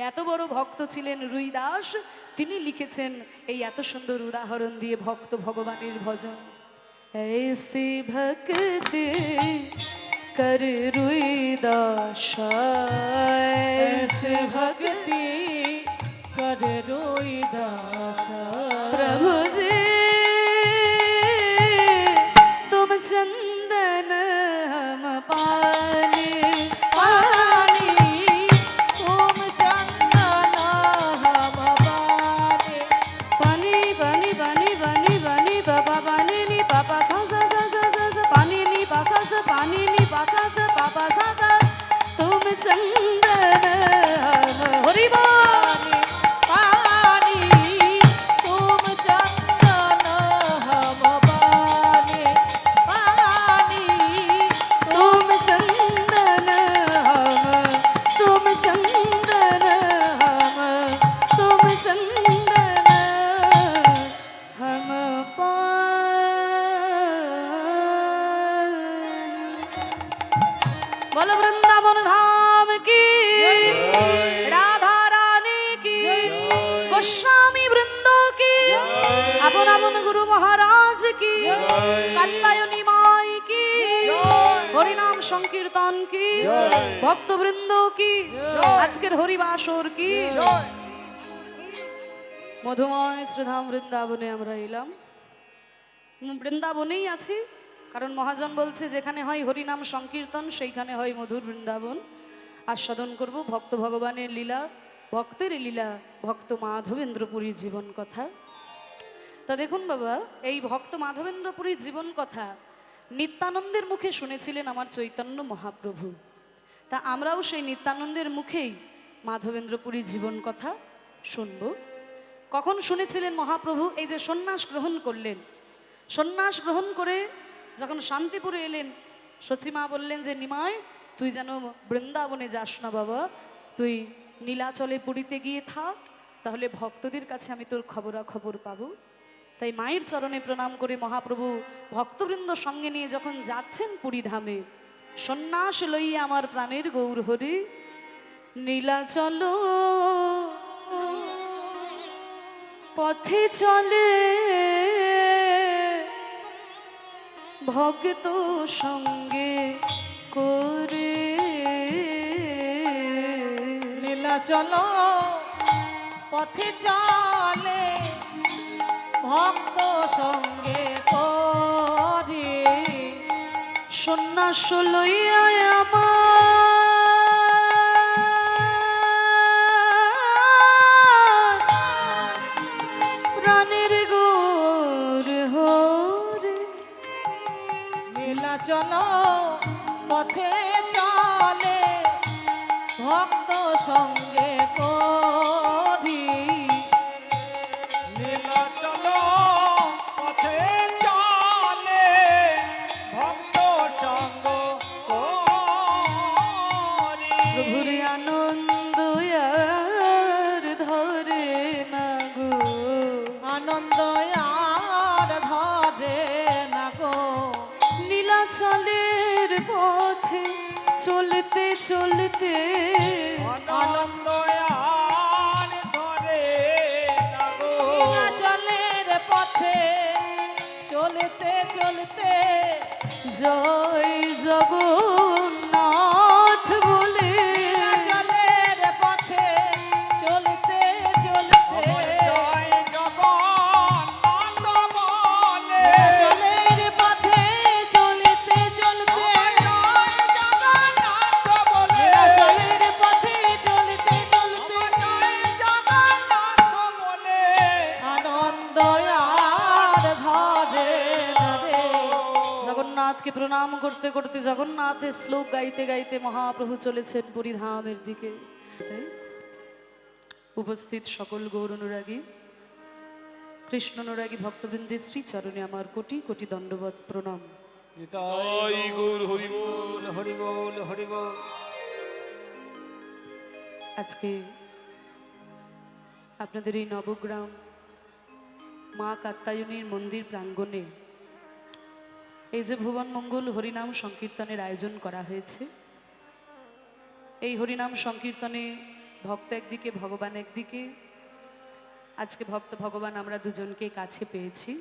এত বড় ভক্ত ছিলেন রুইদাস, তিনি লিখেছেন এই এত সুন্দর উদাহরণ দিয়ে ভক্ত ভগবানের ভজন। ऐसे भक्ति कर रुईदासा ऐसे भक्ति করে রই দাসা। प्रभु जी तुम चंदन हम पानी পানি তুম চন্দন হাম বানি। पानी पानी पानी पानी पानी बाबा पानी नी पापा सा सा सा सा सा सा पानी नी पासा सा पानी नी पासा सा पापा सा सा तुम चंदन हम हरि बोल। পানি তুম চন্দন হাম বানি। পানি तुम चंदन हम, तुम चंदन हम, तुम चंदन हम बोलो वृंदावन धाम की, राधा रानी की, गोस्वामी वृंदों की, अपन अपन गुरु महाराज की, कात्यायनी माई की, हरिनाम संकीर्तन की, भक्त वृंदों की, আজকের হরিবাসর কি। মধুময় শ্রীধাম বৃন্দাবনে আমরা এলাম। বৃন্দাবনেই আছি, কারণ মহাজন বলছে যেখানে হয় হরিনাম সংকীর্তন সেইখানে হয় মধুর বৃন্দাবন। আস্বাদন করব ভক্ত ভগবানের লীলা, ভক্তের লীলা, ভক্ত মাধবেন্দ্রপুরীর জীবন কথা। তা দেখুন বাবা, এই ভক্ত মাধবেন্দ্রপুরীর জীবন কথা নিত্যানন্দের মুখে শুনেছিলেন আমার চৈতন্য মহাপ্রভু। তা আমরাও সেই নিত্যানন্দের মুখেই মাধবেন্দ্রপুরীর জীবন কথা শুনব। কখন শুনেছিলেন মহাপ্রভু? এই যে সন্ন্যাস গ্রহণ করলেন, সন্ন্যাস গ্রহণ করে যখন শান্তিপুরে এলেন, সচিমা বললেন যে নিমাই তুই যেন বৃন্দাবনে যাস না বাবা, তুই নীলাচলে পুরীতে গিয়ে থাক, তাহলে ভক্তদের কাছে আমি তোর খবরাখবর পাবো। তাই মায়ের চরণে প্রণাম করে মহাপ্রভু ভক্তবৃন্দ সঙ্গে নিয়ে যখন যাচ্ছেন পুরী ধামে, সন্ন্যাস লইয়া আমার প্রাণের গৌর হরি নীলাচল পথে চলে ভক্ত সঙ্গে করে চলো পথে চলে ভক্ত সঙ্গে করি সন্ন্যাস লইয়া আমার প্রাণের গোর হরে নীলা চলো পথে চলে ভক্ত সঙ্গে করি নীলা চলো পথে চলে ভক্ত সঙ্গ করি প্রভুর আনন্দ আর ধরে না গো আনন্দ আর ধরে না গো নীলাচলের পথে চলতে চলতে আনন্দ আর ধরে না গো জলের পথে চলতে চলতে জয় জগন্নাথ বলে জলের পথে চলতে চলতে জয় জগন্নাথ বলে জলের পথে চলতে চলতে জয় জগন্নাথ বলে জলের পথে চলতে চলতে জয় জগন্নাথ বলে আনন্দ আর ধরে না রে জগন্নাথকে প্রণাম করতে করতে জগন্নাথের শ্লোক গাইতে গাইতে মহাপ্রভু চলেছেন পুরীধামের দিকে উপস্থিত সকল গৌর অনুরাগী কৃষ্ণ অনুরাগী ভক্তবৃন্দের শ্রী চরণে আমার কোটি কোটি দণ্ডবত প্রণাম। জয় গৌর হরি বল। হরি বল হরি বল আজকে আপনাদের এই নবগ্রাম মা কাত্যায়নীর মন্দির প্রাঙ্গণে এই যে ভুবন মঙ্গল হরিনাম সংকীর্তনের আয়োজন করা হয়েছে, এই হরিনাম সংকীর্তনে ভক্ত একদিকে ভগবান একদিকে, আজকে ভক্ত ভগবান আমরা দুজনকে কাছে পেয়েছি।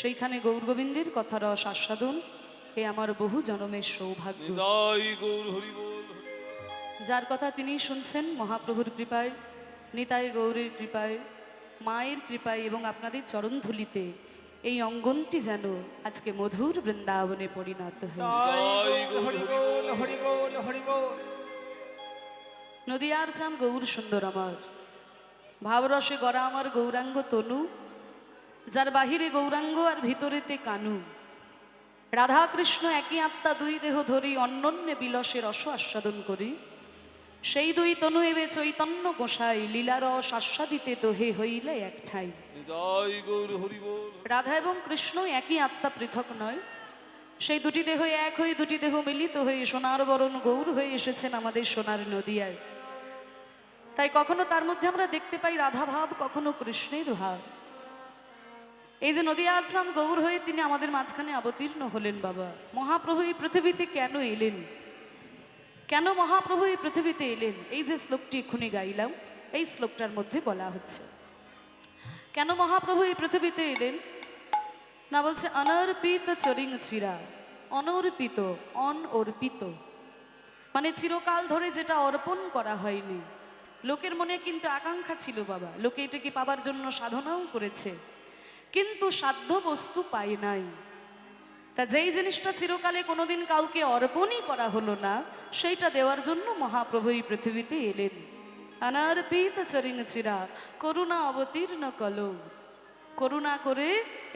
সেইখানে গৌরগোবিন্দের কথা রস আস্বাদন এ আমার বহু জনমের সৌভাগ্য। জয় গৌর হরি বল। যার কথা তিনি শুনছেন মহাপ্রভুর কৃপায়, নিতাই গৌরের কৃপায়, মায়ের কৃপায় এবং আপনাদের চরণধুলিতে এই অঙ্গনটি যেন আজকে মধুর বৃন্দাবনে পরিণত হয়েছে। জয় গৌর হরি হরি বল হরি বল হরি বল নদিয়ার চাম গৌর সুন্দর আমার, ভাবরসে গড়া আমার গৌরাঙ্গ তনু, যার বাহিরে গৌরাঙ্গ আর ভিতরেতে কানু। রাধা কৃষ্ণ একই আত্মা দুই দেহ ধরি অন্যন্যে বিলসে রস আস্বাদন করি। সেই দুই তনু এবে চৈতন্য গোসাই লীলারস আস্বাদিতে দোহে হইলে এক ঠাই। জয় গৌর হরি বল। রাধা এবং কৃষ্ণ একই আত্মা, পৃথক নয়। সেই দুটি দেহ এক হয়ে দুটি দেহ মিলিত হয়ে সোনার বরণ গৌর হয়ে এসেছেন আমাদের সোনার নদিয়ায়। তাই কখনো তার মধ্যে আমরা দেখতে পাই রাধা ভাব, কখনো কৃষ্ণের ভাব। এই যে নদিয়ার চাঁদ গৌর হয়ে তিনি আমাদের মাঝখানে অবতীর্ণ হলেন। বাবা মহাপ্রভু এই পৃথিবীতে কেন এলেন, কেন মহাপ্রভু এই পৃথিবীতে এলেন, এই যে শ্লোকটি এক্ষুনি গাইলাম এই শ্লোকটার মধ্যে বলা হচ্ছে কেন মহাপ্রভু এই পৃথিবীতে এলেন। না বলছে অনর্পিত চরিং চিরা, অনর্পিত অনর্পিত মানে চিরকাল ধরে যেটা অর্পণ করা হয়নি। লোকের মনে কিন্তু আকাঙ্ক্ষা ছিল বাবা, লোকে এটাকে পাবার জন্য সাধনাও করেছে, কিন্তু সাধ্য বস্তু পায় নাই। তা যেই জিনিসটা চিরকালে কোনোদিন কাউকে অর্পণই করা হলো না, সেইটা দেওয়ার জন্য মহাপ্রভু এই পৃথিবীতে এলেন। অনর্পিত চরিং চিরা করুণা অবতীর্ণ কলো, করুণা করে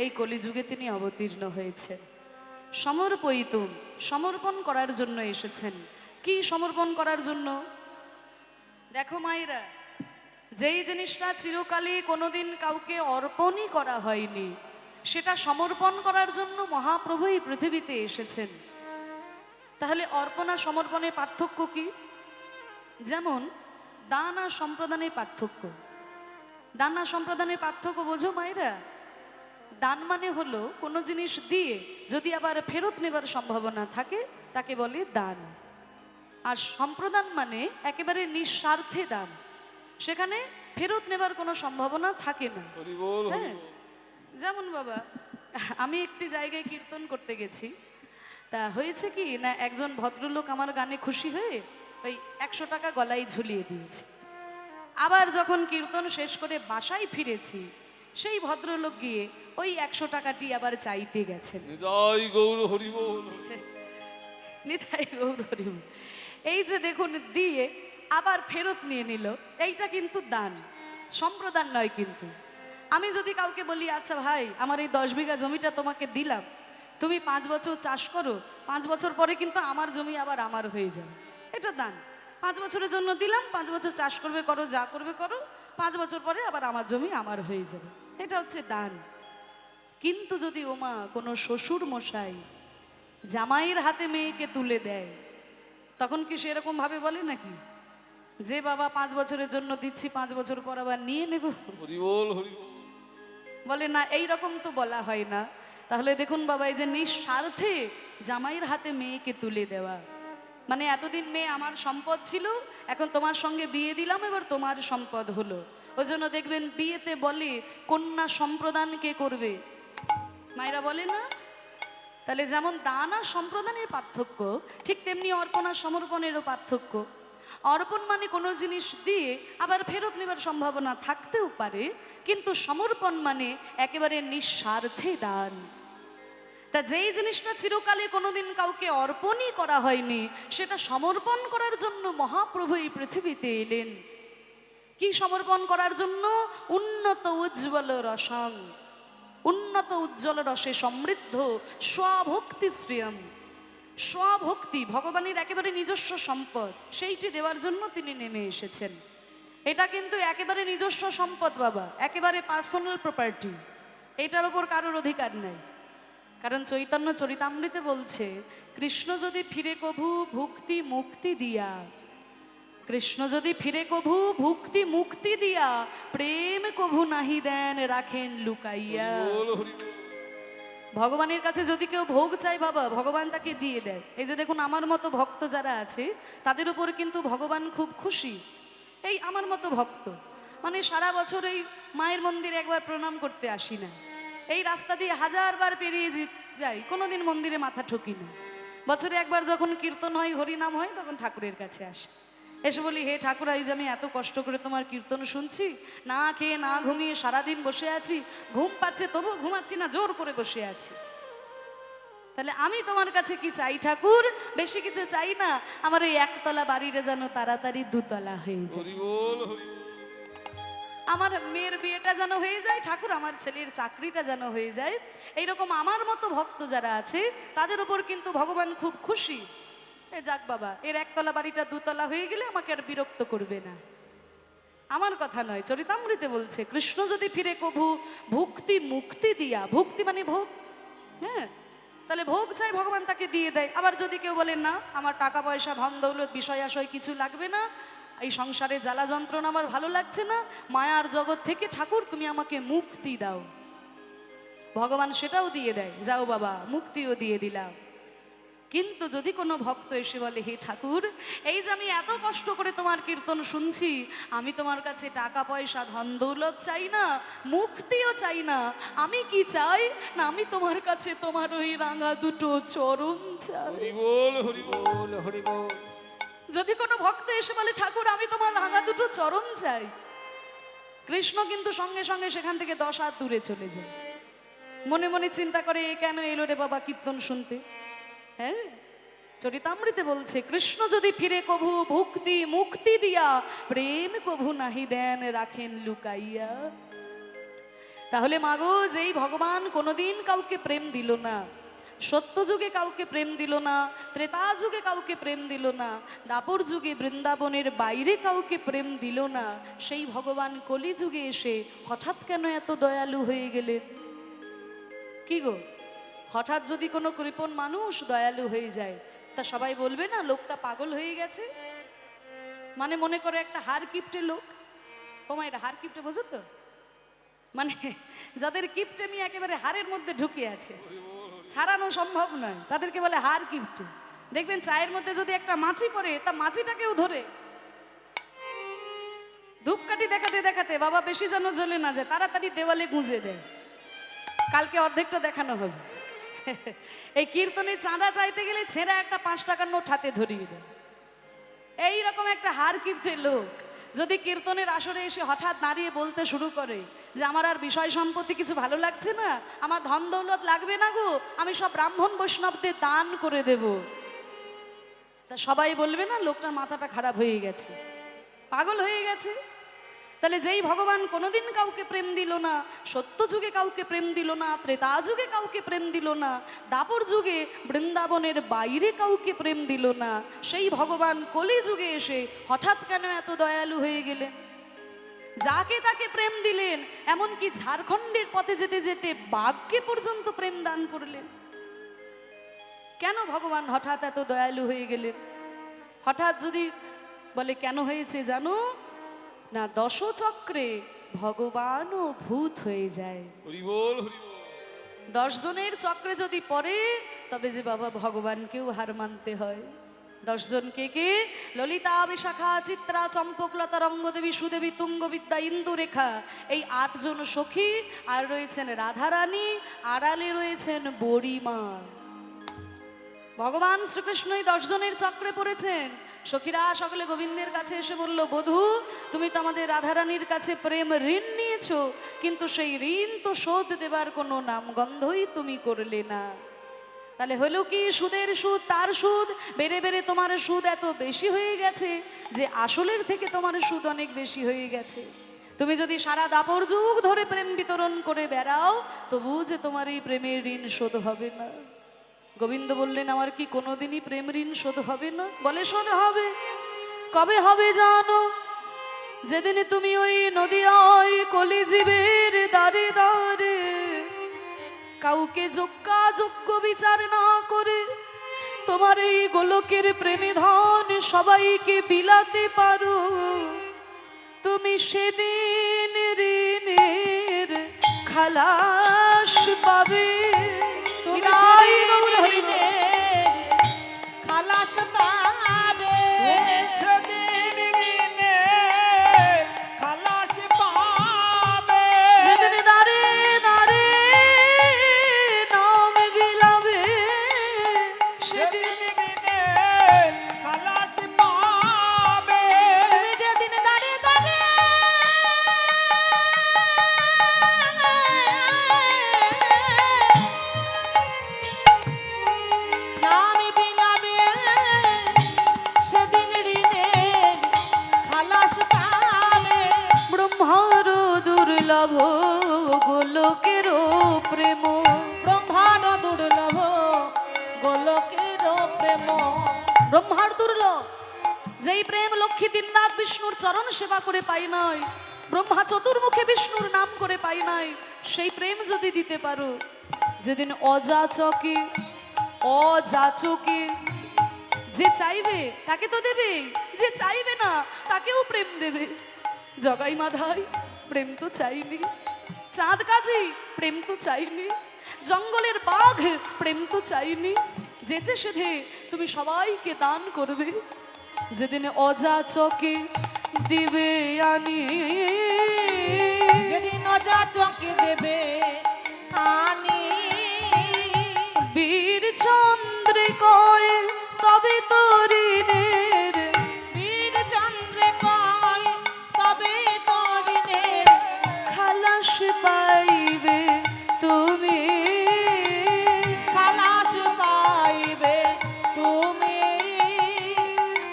এই কলিযুগে তিনি অবতীর্ণ হয়েছেন। সমর্পয়িতুম সমর্পণ করার জন্য এসেছেন। কি সমর্পণ করার জন্য? দেখো মায়েরা, যেই জিনিসটা চিরকালে কোনোদিন কাউকে অর্পণই করা হয়নি, সেটা সমর্পণ করার জন্য মহাপ্রভু এই পৃথিবীতে এসেছেন। তাহলে অর্পণ আর সমর্পণের পার্থক্য কি? যেমন দান আর সম্প্রদানের পার্থক্য। দান আর সম্প্রদানের পার্থক্য বোঝো মায়েরা? দান মানে হলো কোনো জিনিস দিয়ে যদি আবার ফেরত নেবার সম্ভাবনা থাকে তাকে বলে দান। আর সম্প্রদান মানে একেবারে নিঃস্বার্থে দান, সেখানে ফেরত নেবার কোনো সম্ভাবনা থাকে না। হরি বল হরি হ্যাঁ, বল। যেমন বাবা আমি একটি জায়গায় কীর্তন করতে গেছি, তা হয়েছে কি না, একজন ভদ্রলোক আমার গানে খুশি হয়ে ওই 100 টাকা গলায় ঝুলিয়ে দিয়েছি। আবার যখন কীর্তন শেষ করে বাসায় ফিরেছি, সেই ভদ্রলোক গিয়ে ওই 100 টাকাটি আবার চাইতে গেছেন। নিতাই গৌর হরি বল। নিতাই গৌর হরি বল। এই যে দেখুন দিয়ে আবার ফেরত নিয়ে নিল, এইটা কিন্তু দান, সম্প্রদান নয়। কিন্তু আমি যদি কাউকে বলি আচ্ছা ভাই আমার এই 10 বিঘা জমিটা তোমাকে দিলাম, তুমি 5 বছর চাষ করো, 5 বছর পরে কিন্তু আমার জমি আবার আমার হয়ে যাবে, এটা দান। 5 বছরের জন্য দিলাম, 5 বছর চাষ করবে করো, যা করবে করো, 5 বছর পরে আবার আমার জমি আমার হয়ে যাবে, এটা হচ্ছে দান। কিন্তু যদি ওমা কোনো শ্বশুর মশাই জামাইয়ের হাতে মেয়েকে তুলে দেয়, তখন কি সেরকম ভাবে বলে নাকি যে বাবা 5 বছরের জন্য দিচ্ছি, 5 বছর পর আবার নিয়ে নেব? হরি বল হরি বল। বলে না, এই রকম তো বলা হয় না। তাহলে দেখুন বাবা, এই যে নিঃস্বার্থে জামাইয়ের হাতে মেয়েকে তুলে দেওয়া, মানে এতদিন মেয়ে আমার সম্পদ ছিল, এখন তোমার সঙ্গে বিয়ে দিলাম, এবার তোমার সম্পদ হলো। ওই জন্য দেখবেন বিয়েতে বলে কন্যা সম্প্রদান কে করবে, মায়েরা বলে না? তাহলে যেমন দান আর সম্প্রদানের পার্থক্য, ঠিক তেমনি অর্পণ আর সমর্পণেরও পার্থক্য। অর্পণ মানে কোনো জিনিস দিয়ে আবার ফেরত নেবার সম্ভাবনা থাকতেও পারে, কিন্তু সমর্পণ মানে একেবারে নিঃস্বার্থে দান। তা যেই জিনিসটা চিরকালে কোনোদিন কাউকে অর্পণই করা হয়নি, সেটা সমর্পণ করার জন্য মহাপ্রভু এই পৃথিবীতে এলেন। কি সমর্পণ করার জন্য? উন্নত উজ্জ্বল রসং, উন্নত উজ্জ্বল রসে সমৃদ্ধ স্বভক্তি শ্রিয়ম। স্বভক্তি ভগবানের একেবারে নিজস্ব সম্পদ, সেইটি দেওয়ার জন্য তিনি নেমে এসেছেন। এটা কিন্তু একেবারে নিজস্ব সম্পদ বাবা, একেবারে পার্সোনাল প্রপার্টি, এটার ওপর কারোর অধিকার নেই। কারণ চৈতন্য চরিতামৃতে বলছে, কৃষ্ণ যদি ফিরে কভু ভুক্তি মুক্তি দিয়া, কৃষ্ণ যদি ফিরে কভু ভুক্তি মুক্তি দিয়া, প্রেম কভু নাহি দেন রাখেন লুকাইয়া। বল হরি বল। ভগবানের কাছে যদি কেউ ভোগ চায় বাবা, ভগবান তাকে দিয়ে দেয়। এই যে দেখুন আমার মতো ভক্ত যারা আছে, তাদের উপর কিন্তু ভগবান খুব খুশি। এই আমার মতো ভক্ত, মানে সারা বছর এই মায়ের মন্দিরে একবার প্রণাম করতে আসি না, এই রাস্তা দিয়ে 1000 বার পেরিয়ে যাই, কোনোদিন মন্দিরে মাথা ঠকি না। বছরে একবার যখন কীর্তন হয়, হরিনাম হয়, তখন ঠাকুরের কাছে আসে, এসে বলি হে ঠাকুর, এই যে আমি এত কষ্ট করে তোমার কীর্তন শুনছি, না খেয়ে না ঘুমিয়ে সারাদিন বসে আছি, ঘুম পাচ্ছে তবু ঘুমাচ্ছি না, জোর করে বসে আছি। তাহলে আমি তোমার কাছে কি চাই ঠাকুর? বেশি কিছু চাই না, আমার এই একতলা বাড়িটা যেন তাড়াতাড়ি 2 তলা হয়ে যায়, হরি বল হরি বল। আমার মেয়ের বিয়েটা যেন হয়ে যায় ঠাকুর, আমার ছেলের চাকরিটা যেন হয়ে যায়। এইরকম আমার মতো ভক্ত যারা আছে, তাদের উপর কিন্তু ভগবান খুব খুশি। যাক বাবা, এর 1 তলা বাড়িটা 2 তলা হয়ে গেলে আমাকে আর বিরক্ত করবে না। আমার কথা নয়, চরিতামৃতে বলছে, কৃষ্ণ যদি ফিরে কভু ভুক্তি মুক্তি দিয়া, ভুক্তি মানে ভোগ, হ্যাঁ, তাহলে ভোগ চাই ভগবান তাকে দিয়ে দেয়। আবার যদি কেউ বলে না আমার টাকা পয়সা ধন দৌলত বিষয় আশয় কিছু লাগবে না, এই সংসারে জ্বালা যন্ত্রণা আমার ভালো লাগছে না, মায়ার জগৎ থেকে ঠাকুর তুমি আমাকে মুক্তি দাও, ভগবান সেটাও দিয়ে দেয়, যাও বাবা মুক্তিও দিয়ে দিলাম। কিন্তু যদি কোনো ভক্ত এসে বলে হে ঠাকুর, এই যে আমি এত কষ্ট করে তোমার কীর্তন শুনছি, আমি তোমার কাছে টাকা পয়সা ধন দৌলত চাই না, মুক্তিও চাই না, আমি কি চাই না, আমি তোমার কাছে তোমার ওই রাঙা 2টো চরণ চাই। হরি বল হরি বল। বল হরি বল। যদি কোনো ভক্ত এসে বলে ঠাকুর আমি তোমার রাঙা 2টো চরণ চাই, কৃষ্ণ কিন্তু সঙ্গে সঙ্গে সেখান থেকে 10 হাত দূরে চলে যায়, মনে মনে চিন্তা করে এ কেন এলো রে বাবা কীর্তন শুনতে। হ্যাঁ, চরিতামৃতে বলছে, কৃষ্ণ যদি ফিরে কভু ভুক্তি মুক্তি দিয়া, প্রেম কভু নাহি দেন রাখেন লুকাইয়া। তাহলে মাগো, যেই ভগবান কোনোদিন কাউকে প্রেম দিল না, সত্য যুগে কাউকে প্রেম দিল না, ত্রেতা যুগে কাউকে প্রেম দিল না, দাপর যুগে বৃন্দাবনের বাইরে কাউকে প্রেম দিল না, সেই ভগবান কলি যুগে এসে হঠাৎ কেন এত দয়ালু হয়ে গেলেন? কি গো, হঠাৎ যদি কোনো কৃপণ মানুষ দয়ালু হয়ে যায়, তা সবাই বলবে না লোকটা পাগল হয়ে গেছে? মানে মনে করে একটা হার কিপটে লোক, ও মা এটা হার কিপটে, বোঝো তো? মানে যাদের কিপটেমি একেবারে হারের মধ্যে ঢুকে আছে, ছাড়ানো সম্ভব নয়, তাদেরকে বলে হার কিপটে। দেখবেন চায়ের মধ্যে যদি একটা মাছি পড়ে, তা মাছিটাকেও ধরে ধূপকাঠি দেখাতে দেখাতে, বাবা বেশি যেন জ্বলে না যায়, তাড়াতাড়ি দেওয়ালে গুঁজে দেয়, কালকে অর্ধেকটা দেখানো হবে। এই কীর্তনে চাঁদা চাইতে গেলে ছেঁড়া একটা 5 টাকার নোট হাতে ধরিয়ে দেয়, এই রকম একটা হার কিপ্টে লোক যদি কীর্তনের আসরে এসে হঠাৎ দাঁড়িয়ে বলতে শুরু করে যে আমার আর বিষয় সম্পত্তি কিছু ভালো লাগছে না, আমার ধন দৌলত লাগবে না গো, আমি সব ব্রাহ্মণ বৈষ্ণবদের দান করে দেব, তা সবাই বলবে না লোকটার মাথাটা খারাপ হয়ে গেছে, পাগল হয়ে গেছে। তাহলে যেই ভগবান কোনোদিন কাউকে প্রেম দিল না, সত্য যুগে কাউকে প্রেম দিল না, ত্রেতা যুগে কাউকে প্রেম দিল না, দাপর যুগে বৃন্দাবনের বাইরে কাউকে প্রেম দিল না, সেই ভগবান কলি যুগে এসে হঠাৎ কেন এত দয়ালু হয়ে গেলেন? যাকে তাকে প্রেম দিলেন, এমনকি ঝাড়খণ্ডের পথে যেতে যেতে বাঘকে পর্যন্ত প্রেম দান করলেন। কেন ভগবান হঠাৎ এত দয়ালু হয়ে গেলেন? হঠাৎ যদি বলে কেন হয়েছে জানো না, দশচক্রে ভগবানও ভূত হয়ে যায়। হরি বল হরি বল। 10 জনের চক্রে যদি পড়ে তবে যে বাবা ভগবানকেও হার মানতে হয়। 10 জন কে কে? ললিতা, বিশাখা, চিত্রা, চম্পকলতা, রঙ্গদেবী, সুদেবী, তুঙ্গবিদ্যা, ইন্দুরেখা, এই 8 জন সখী, আর রয়েছেন রাধারানী, আড়ালে রয়েছেন বড়িমা। ভগবান শ্রীকৃষ্ণই 10 জনের চক্রে পড়েছেন। সখীরা সকলে গোবিন্দের কাছে এসে বলল, বধূ তুমি তো আমাদের রাধারানীর কাছে প্রেম ঋণ নিয়েছো, কিন্তু সেই ঋণ তো শোধ দেবার কোনো নামগন্ধই তুমি করলে না। তাহলে হলো কি, সুদের সুদ তার সুদ, বেড়ে বেড়ে তোমার সুদ এত বেশি হয়ে গেছে যে আসলের থেকে তোমার সুদ অনেক বেশি হয়ে গেছে। তুমি যদি সারা দাপর যুগ ধরে প্রেম বিতরণ করে বেড়াও, তবু যে তোমার এই প্রেমের ঋণ শোধ হবে না। গোবিন্দ বললেন, আমার কি কোনোদিনই প্রেম ঋণ শোধ হবে না? বলে শোধ হবে। কবে হবে জানো? যেদিন তুমি ওই নদীয়ায় কলিজীবের দাঁড়ে দাঁড়ে কাউকে যোগ্য বিচার না করে তোমার এই গোলকের প্রেমে ধন সবাইকে বিলাতে পারো, তুমি সেদিন ঋণের খালাস পাবে। তাই গৌর হরিণে খালাস পাবে, সেদিন ঋণে খালাস পাবে। যেদিন দাঁড়ে দাঁড়ে নাম বিলাবে, সেদিন সেদিন ঋণে খালাস পাবে। তুমি যেদিন দাঁড়িয়ে দাঁড়িয়ে নাম বিলাবে, সেদিন ঋণের খালাস পাবে। ব্রহ্মার দুর্লভ গোলকের প্রেম, ব্রহ্মার দুর্লভ গোলকের প্রেম, ব্রহ্মার দুর্লভ যেই প্রেম লক্ষ্মী দিননাথ বিষ্ণুর চরণ সেবা করে পাই নাই, ব্রহ্মা চতুর্মুখে বিষ্ণুর নাম করে পাই নাই, সেই প্রেম যদি দিতে পারো, যেদিন অযাচকে যে চাইবে তাকে তো দেবে, যে চাইবে না তাকেও প্রেম দেবে। জগাই মাধাই প্রেম তো চাইনি, চাঁদ কাজী প্রেম তো চাইনি, জঙ্গলের বাঘ প্রেম তো চাইনি, যেচে সেধে তুমি সবাইকে দান করবে। যেদিন অযাচকে দিবে আনি, যেদিন অযাচকে দেবে আনি, বীর চন্দ্রে কয় তবে তরিণের বীর চন্দ্রে কয় তবে তরিণের খালাস পাইবে তুমি। খালাস পাইবে তুমি,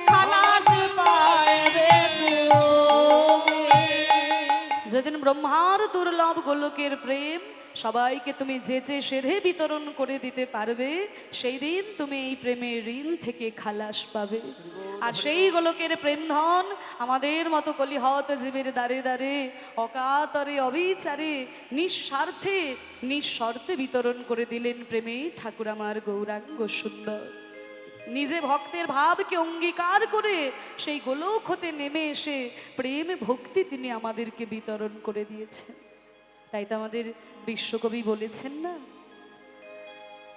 খালাস পাইবে তুমি। যেদিন ব্রহ্মার দুর্লভ গোলকের প্রেম সবাইকে তুমি যেচে সেধে বিতরণ করে দিতে পারবে, সেই দিন তুমি এই প্রেমের ঋণ থেকে খালাস পাবে। আর সেই গোলকের প্রেম ধন আমাদের মতো কলিহত জীবের দ্বারে দ্বারে অকাতরে অবিচারে নিঃস্বার্থে নিঃশর্তে বিতরণ করে দিলেন প্রেমে ঠাকুর আমার গৌরাঙ্গ সুন্দর। নিজে ভক্তের ভাবকে অঙ্গীকার করে সেই গোলক হতে নেমে এসে প্রেম ভক্তি তিনি আমাদেরকে বিতরণ করে দিয়েছেন। তাই তো আমাদের বিশ্বকবি বলেছেন না,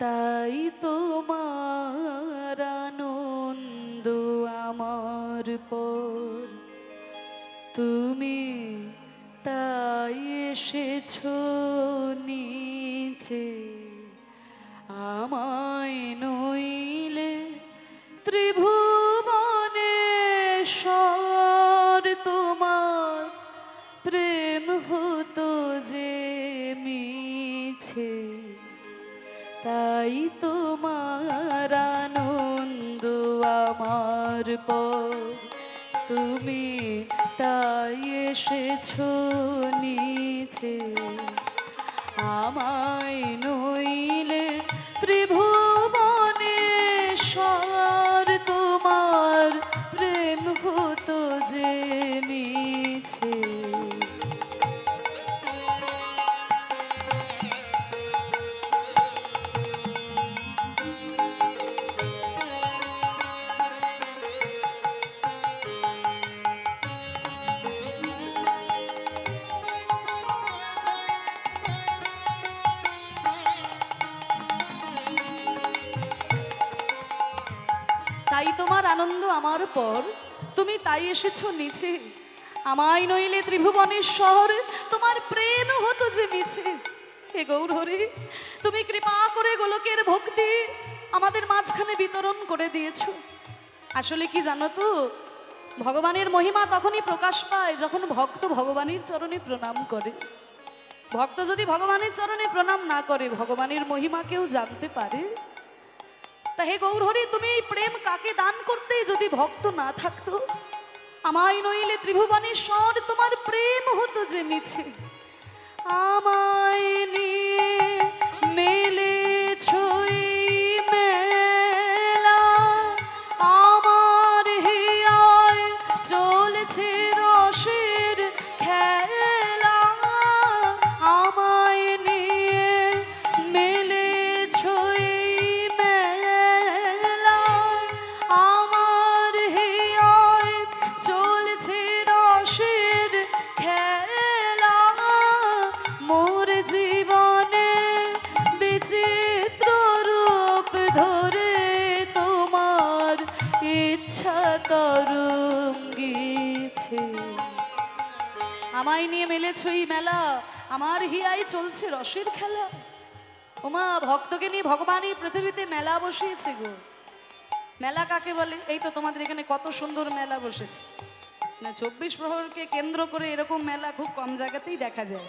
তাই তোমার আনন্দ আমার পর, তুমি তাই এসেছো নিচে, আমায় নইলে ত্রিভুবনে তাই তোমার আনন্দ আমার পর, তুমি তাই এসেছো নিচে। আমায় নইলে ত্রিভুবনেশ্বর, তোমার প্রেম হতো যে মিছে। তাই তোমার আনন্দ আমার পর, তুমি তাই এসেছো নিচে। আমায় নইলে ত্রিভুবনেশ্বর, তোমার প্রেম হতো যে মিছে। হে গৌরহরি, তুমি কৃপা করে গোলকের ভক্তি আমাদের মাঝখানে বিতরণ করে দিয়েছো। আসলে কি জানো তো, ভগবানের মহিমা তখনই প্রকাশ পায় যখন ভক্ত ভগবানের চরণে প্রণাম করে। ভক্ত যদি ভগবানের চরণে প্রণাম না করে, ভগবানের মহিমা কেউ জানতে পারে? তা হে গৌরহরি, তুমি এই প্রেম কাকে দান করতে যদি ভক্ত না থাকতো? আমায় নইলে ত্রিভুবনেশ্বর, তোমার প্রেম হতো যে মিছে। আমায় নিয়ে মেলেছো এই মেলা, আমার হিয়ায় চলেছে রসের খেলা। আমায় নিয়ে মেলেছো এই মেলা, আমার হিয়ায় চলেছে রসের খেলা। মোর জীবনে বিচিত্র রূপ ধরে তোমার ইচ্ছা তরঙ্গিছে। আমায় নিয়ে মেলেছো এই মেলা, আমার হিয়ায় চলছে রসের খেলা। ওমা, ভক্তকে নিয়ে ভগবান এই পৃথিবীতে মেলা বসিয়েছে গো। মেলা কাকে বলে? এই তো তোমাদের এখানে কত সুন্দর মেলা বসেছে না, 24 প্রহরকে কেন্দ্র করে এরকম মেলা খুব কম জায়গাতেই দেখা যায়।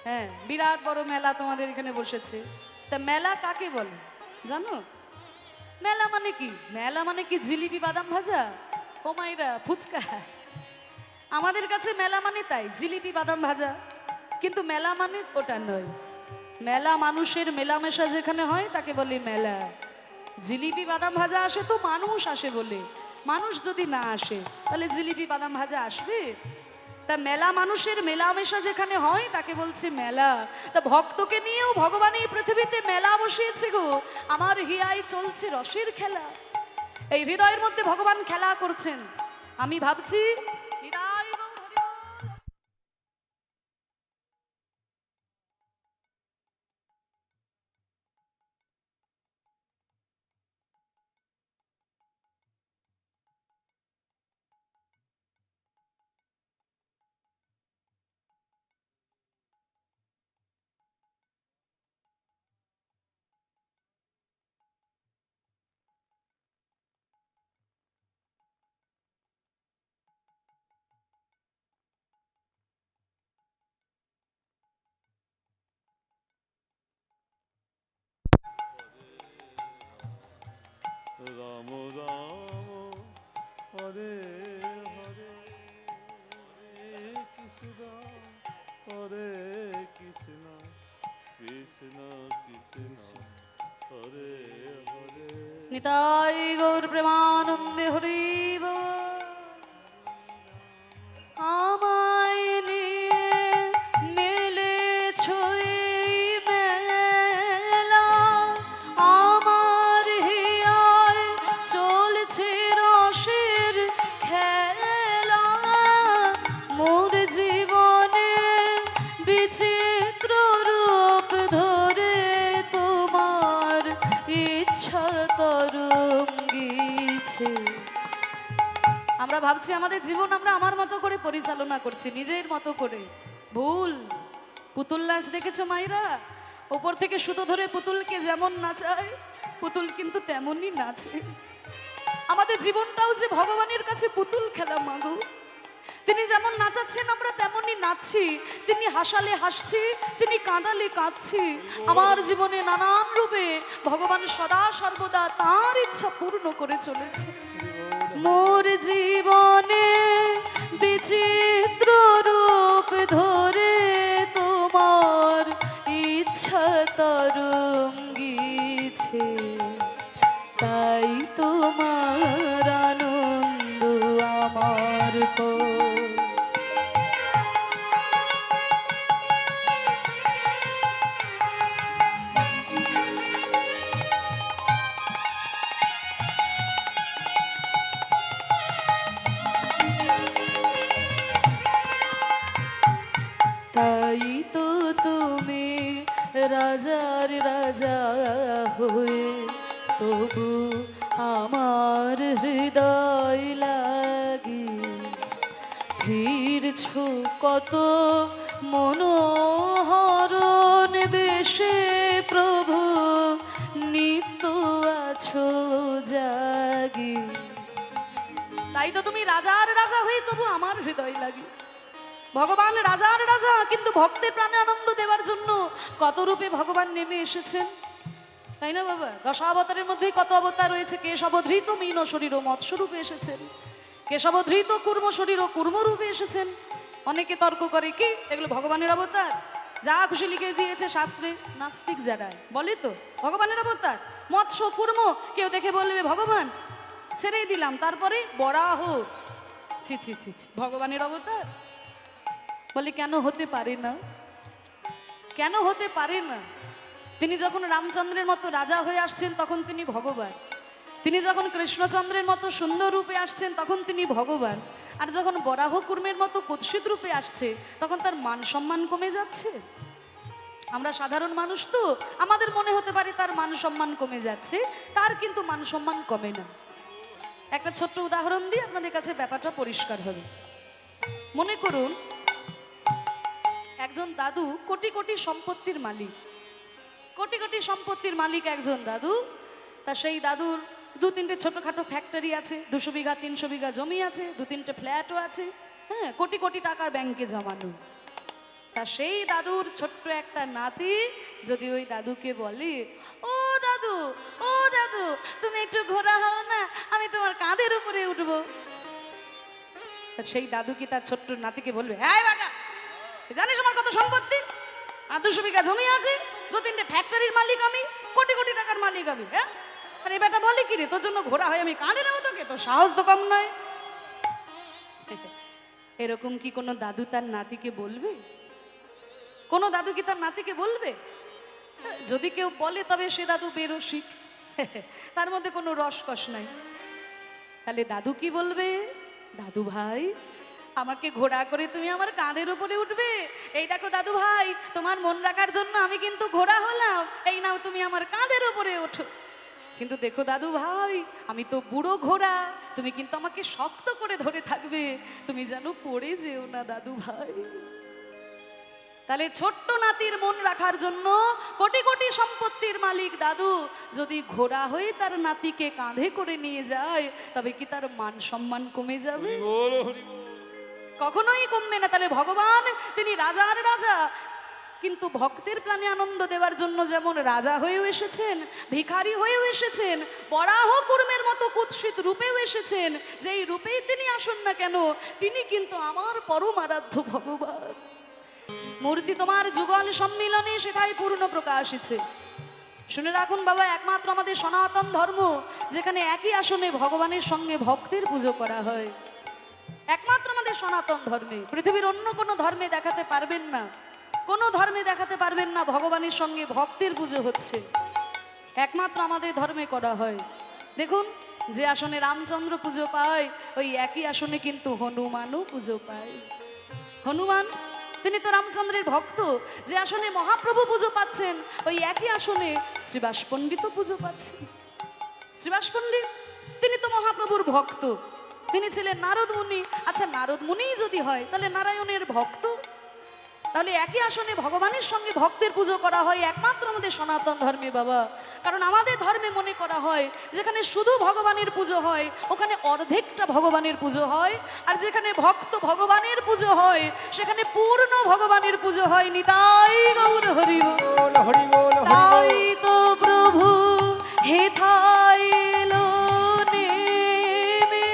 হ্যাঁ, বিরাট বড় মেলা তোমাদের এখানে বসেছে। তা মেলা কাকে বলে জানো? মেলা মানে কি? মেলা মানে কি জিলিপি বাদাম ভাজা, ও মাইরা ফুচকা? আমাদের কাছে মেলা মানে তাই জিলিপি বাদাম ভাজা, কিন্তু মেলা মানে ওটা নয়। মেলা মানুষের মেলামেশা যেখানে হয় তাকে বলে মেলা। জিলিপি বাদাম ভাজা আসে তো মানুষ আসে বলে, মানুষ যদি না আসে তাহলে জিলিপি বাদাম ভাজা আসবে? তা মেলা মানুষের মেলামেশা যেখানে হয় তাকে বলছে মেলা। তা ভক্তকে নিয়েও ভগবান এই পৃথিবীতে মেলা বসিয়েছে গো। আমার হিয়ায় চলছে রসের খেলা। এই হৃদয়ের মধ্যে ভগবান খেলা করছেন। আমি ভাবছি নিতাই গৌর হরি বল। রাম রাম হরে হরে, হরে কৃষ্ণ হরে কৃষ্ণ, কৃষ্ণ কৃষ্ণ হরে হরে। নিতাই গৌর প্রেমানন্দে হরি বল। আমায় নিয়ে মেলেছো এই মেলা, আমার হিয়ায় চলছে রসের খেলা। মোর জীবনে বিচিত্র রূপ ধরে তোমার ইচ্ছা তরঙ্গিছে। আমরা ভাবছি আমাদের জীবন আমরা আমার মতো করে পরিচালনা করছি, নিজের মতো করে। ভুল। পুতুল নাচ দেখেছো মাইরা? ওপর থেকে সুতো ধরে পুতুলকে যেমন নাচায়, পুতুল কিন্তু তেমনই নাচে। আমাদের জীবনটাও যে ভগবানের কাছে পুতুল খেলা মাগো। তিনি যেমন নাচাচ্ছেন আমরা তেমনই নাচছি, তিনি হাসালে হাসছি, তিনি কাঁদালে কাঁদছি। আমার জীবনে নানান রূপে ভগবান সদা সর্বদা তার ইচ্ছা পূর্ণ করে চলেছে। মোর জীবনে বিচিত্র রূপ ধরে তোমার ইচ্ছা তরঙ্গিছে, তাই তোমার আনন্দ আমার পর। তাই তো তুমি রাজার রাজা হয়ে তবু আমার হৃদয় লাগে ফিরছ কত মনোহরণ বেশে প্রভু নিত্য আছো জাগি। তাই তো তুমি রাজার রাজা হয়ে তবু আমার হৃদয় লাগে। ভগবান রাজার রাজা, কিন্তু ভক্তের প্রাণে আনন্দ দেওয়ার জন্য কত রূপে ভগবান নেমে এসেছেন, তাই না বাবা? দশাবতারের মধ্যেই কত অবতার রয়েছে। কেশবধৃত মীন শরীর ও মৎস্য রূপে এসেছেন, কেশবধৃত কুর্ম শরীর ও কুর্ম রূপে এসেছেন। অনেকে তর্ক করে কি এগুলো ভগবানের অবতার, যা খুশি লিখে দিয়েছে শাস্ত্রে। নাস্তিক যারা বলে তো ভগবানের অবতার, মৎস্য কুর্ম, কেউ দেখে বলবে ভগবান, ছেড়েই দিলাম। তারপরে বরাহ, ছি ছি ছি ছি, ভগবানের অবতার? বলে কেন হতে পারে না, কেন হতে পারে না? তিনি যখন রামচন্দ্রের মতো রাজা হয়ে আসছেন তখন তিনি ভগবান, তিনি যখন কৃষ্ণচন্দ্রের মতো সুন্দর রূপে আসছেন তখন তিনি ভগবান, আর যখন বরাহ কুর্মের মতো কুৎসিত রূপে আসছে তখন তার মান সম্মান কমে যাচ্ছে। আমরা সাধারণ মানুষ তো, আমাদের মনে হতে পারে তার মান সম্মান কমে যাচ্ছে, তার কিন্তু মান সম্মান কমে না। একটা ছোট্ট উদাহরণ দিয়ে আপনাদের কাছে ব্যাপারটা পরিষ্কার হবে। মনে করুন একজন দাদু কোটি কোটি সম্পত্তির মালিক, কোটি কোটি সম্পত্তির মালিক একজন দাদু। তা সেই দাদুর দু তিনটে ছোটখাটো ফ্যাক্টরি আছে, 200 বিঘা 300 বিঘা জমি আছে, 2-3টে ফ্ল্যাটও আছে, হ্যাঁ, কোটি কোটি টাকার ব্যাংকে জমানো। তা সেই দাদুর ছোট্ট একটা নাতি যদি ওই দাদুকে বলে, ও দাদু, ও দাদু, তুমি একটু ঘোরা হও না, আমি তোমার কাঁধের উপরে উঠবো। সেই দাদু কি তার ছোট্ট নাতিকে বলবে, হ্যাঁ বাটা, জানিস আমার কত সম্পত্তি, আর 200 বিঘা জমি আছে, 2-3টে ফ্যাক্টরির মালিক আমি, কোটি কোটি টাকার মালিক আমি, হ্যাঁ? আর এই বেটা বলে কি রে, তোর জন্য ঘোরা হয় আমি কাঁধে নেবো তোকে? তোর সাহস তো কম নয়। এরকম কি কোনো দাদু তার নাতিকে বলবে? কোনো দাদু কি তার নাতিকে বলবে? যদি কেউ বলে তবে সে দাদু বেরসিক, তার মধ্যে কোনো রসকস নাই। তাহলে দাদু কি বলবে? দাদু ভাই, আমাকে ঘোড়া করে তুমি আমার কাঁধের উপরে উঠবে। এই দেখো দাদু ভাই, তোমার মন রাখার জন্য আমি কিন্তু ঘোড়া হলাম, এই নাও তুমি আমার কাঁধের উপরে ওঠো। কিন্তু দেখো দাদু ভাই, আমি তো বুড়ো ঘোড়া, তুমি কিন্তু আমাকে শক্ত করে ধরে থাকবে, তুমি যেন পড়ে যেও না দাদু ভাই। তাহলে ছোট্ট নাতির মন রাখার জন্য কোটি কোটি সম্পত্তির মালিক দাদু যদি ঘোড়া হয়ে তার নাতিকে কাঁধে করে নিয়ে যায়, তবে কি তার মান সম্মান কমে যাবে? কখনোই কমবে না। তাহলে ভগবান তিনি রাজার রাজা, কিন্তু ভক্তের প্রাণে আনন্দ দেওয়ার জন্য যেমন রাজা হয়েও এসেছেন, ভিখারি হয়েও এসেছেন, বরাহ কুর্মের মতো কুৎসিত রূপেও এসেছেন। যেই রূপেই তিনি আসুন না কেন, তিনি কিন্তু আমার পরম আরাধ্য ভগবান। মূর্তি তোমার যুগল সম্মিলনে সেটাই পূর্ণ প্রকাশিছে। শুনে রাখুন বাবা, একমাত্র আমাদের সনাতন ধর্ম যেখানে একই আসনে ভগবানের সঙ্গে ভক্তের পুজো করা হয়, একমাত্র আমাদের সনাতন ধর্মে। পৃথিবীর অন্য কোনো ধর্মে দেখাতে পারবেন না, কোনো ধর্মে দেখাতে পারবেন না ভগবানের সঙ্গে ভক্তের পুজো হচ্ছে, একমাত্র আমাদের ধর্মে করা হয়। দেখুন, যে আসনে রামচন্দ্র পুজো পায় ওই একই আসনে কিন্তু হনুমানও পুজো পায়। হনুমান তিনি তো রামচন্দ্রের ভক্ত। যে আসনে মহাপ্রভু পুজো পাচ্ছেন ওই একই আসনে শ্রীবাস পণ্ডিতও পুজো পাচ্ছেন। শ্রীবাস পণ্ডিত তিনি তো মহাপ্রভুর ভক্ত, তিনি ছিলেন নারদ মুনি। আচ্ছা, নারদ মুনিই যদি হয় তাহলে নারায়ণের ভক্ত, তাহলে একই আসনে ভগবানের সঙ্গে ভক্তের পুজো করা হয় একমাত্র আমাদের সনাতন ধর্মে বাবা। কারণ আমাদের ধর্মে মনে করা হয় যেখানে শুধু ভগবানের পুজো হয় ওখানে অর্ধেকটা ভগবানের পুজো হয়, আর যেখানে ভক্ত ভগবানের পুজো হয় সেখানে পূর্ণ ভগবানের পুজো হয়। নিতাই গৌর হরি বল। বল হরি বল হরি বল। তাই তো প্রভু হেথায় এলো নেমে,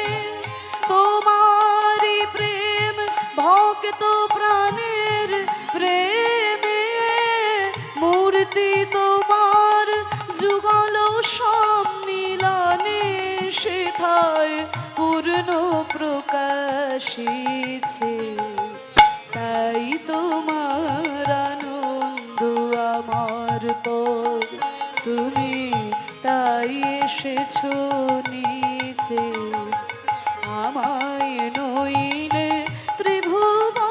তোমারি প্রেম ভক্ত প্রাণের প্রেমে, মূর্তি তোমার যুগল সম্মিলনে, সেথায় পূর্ণ প্রকাশিছে। তাই তোমার আনন্দ আমার পর, তুমি তাই এসেছো নিচে। আমায় নইলে ত্রিভুবনেশ্বর,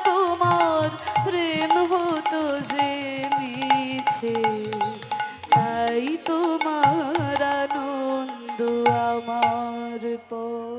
তোমার প্রেম হতো যে মিছে। তাই তোমার আনন্দ আমার পর।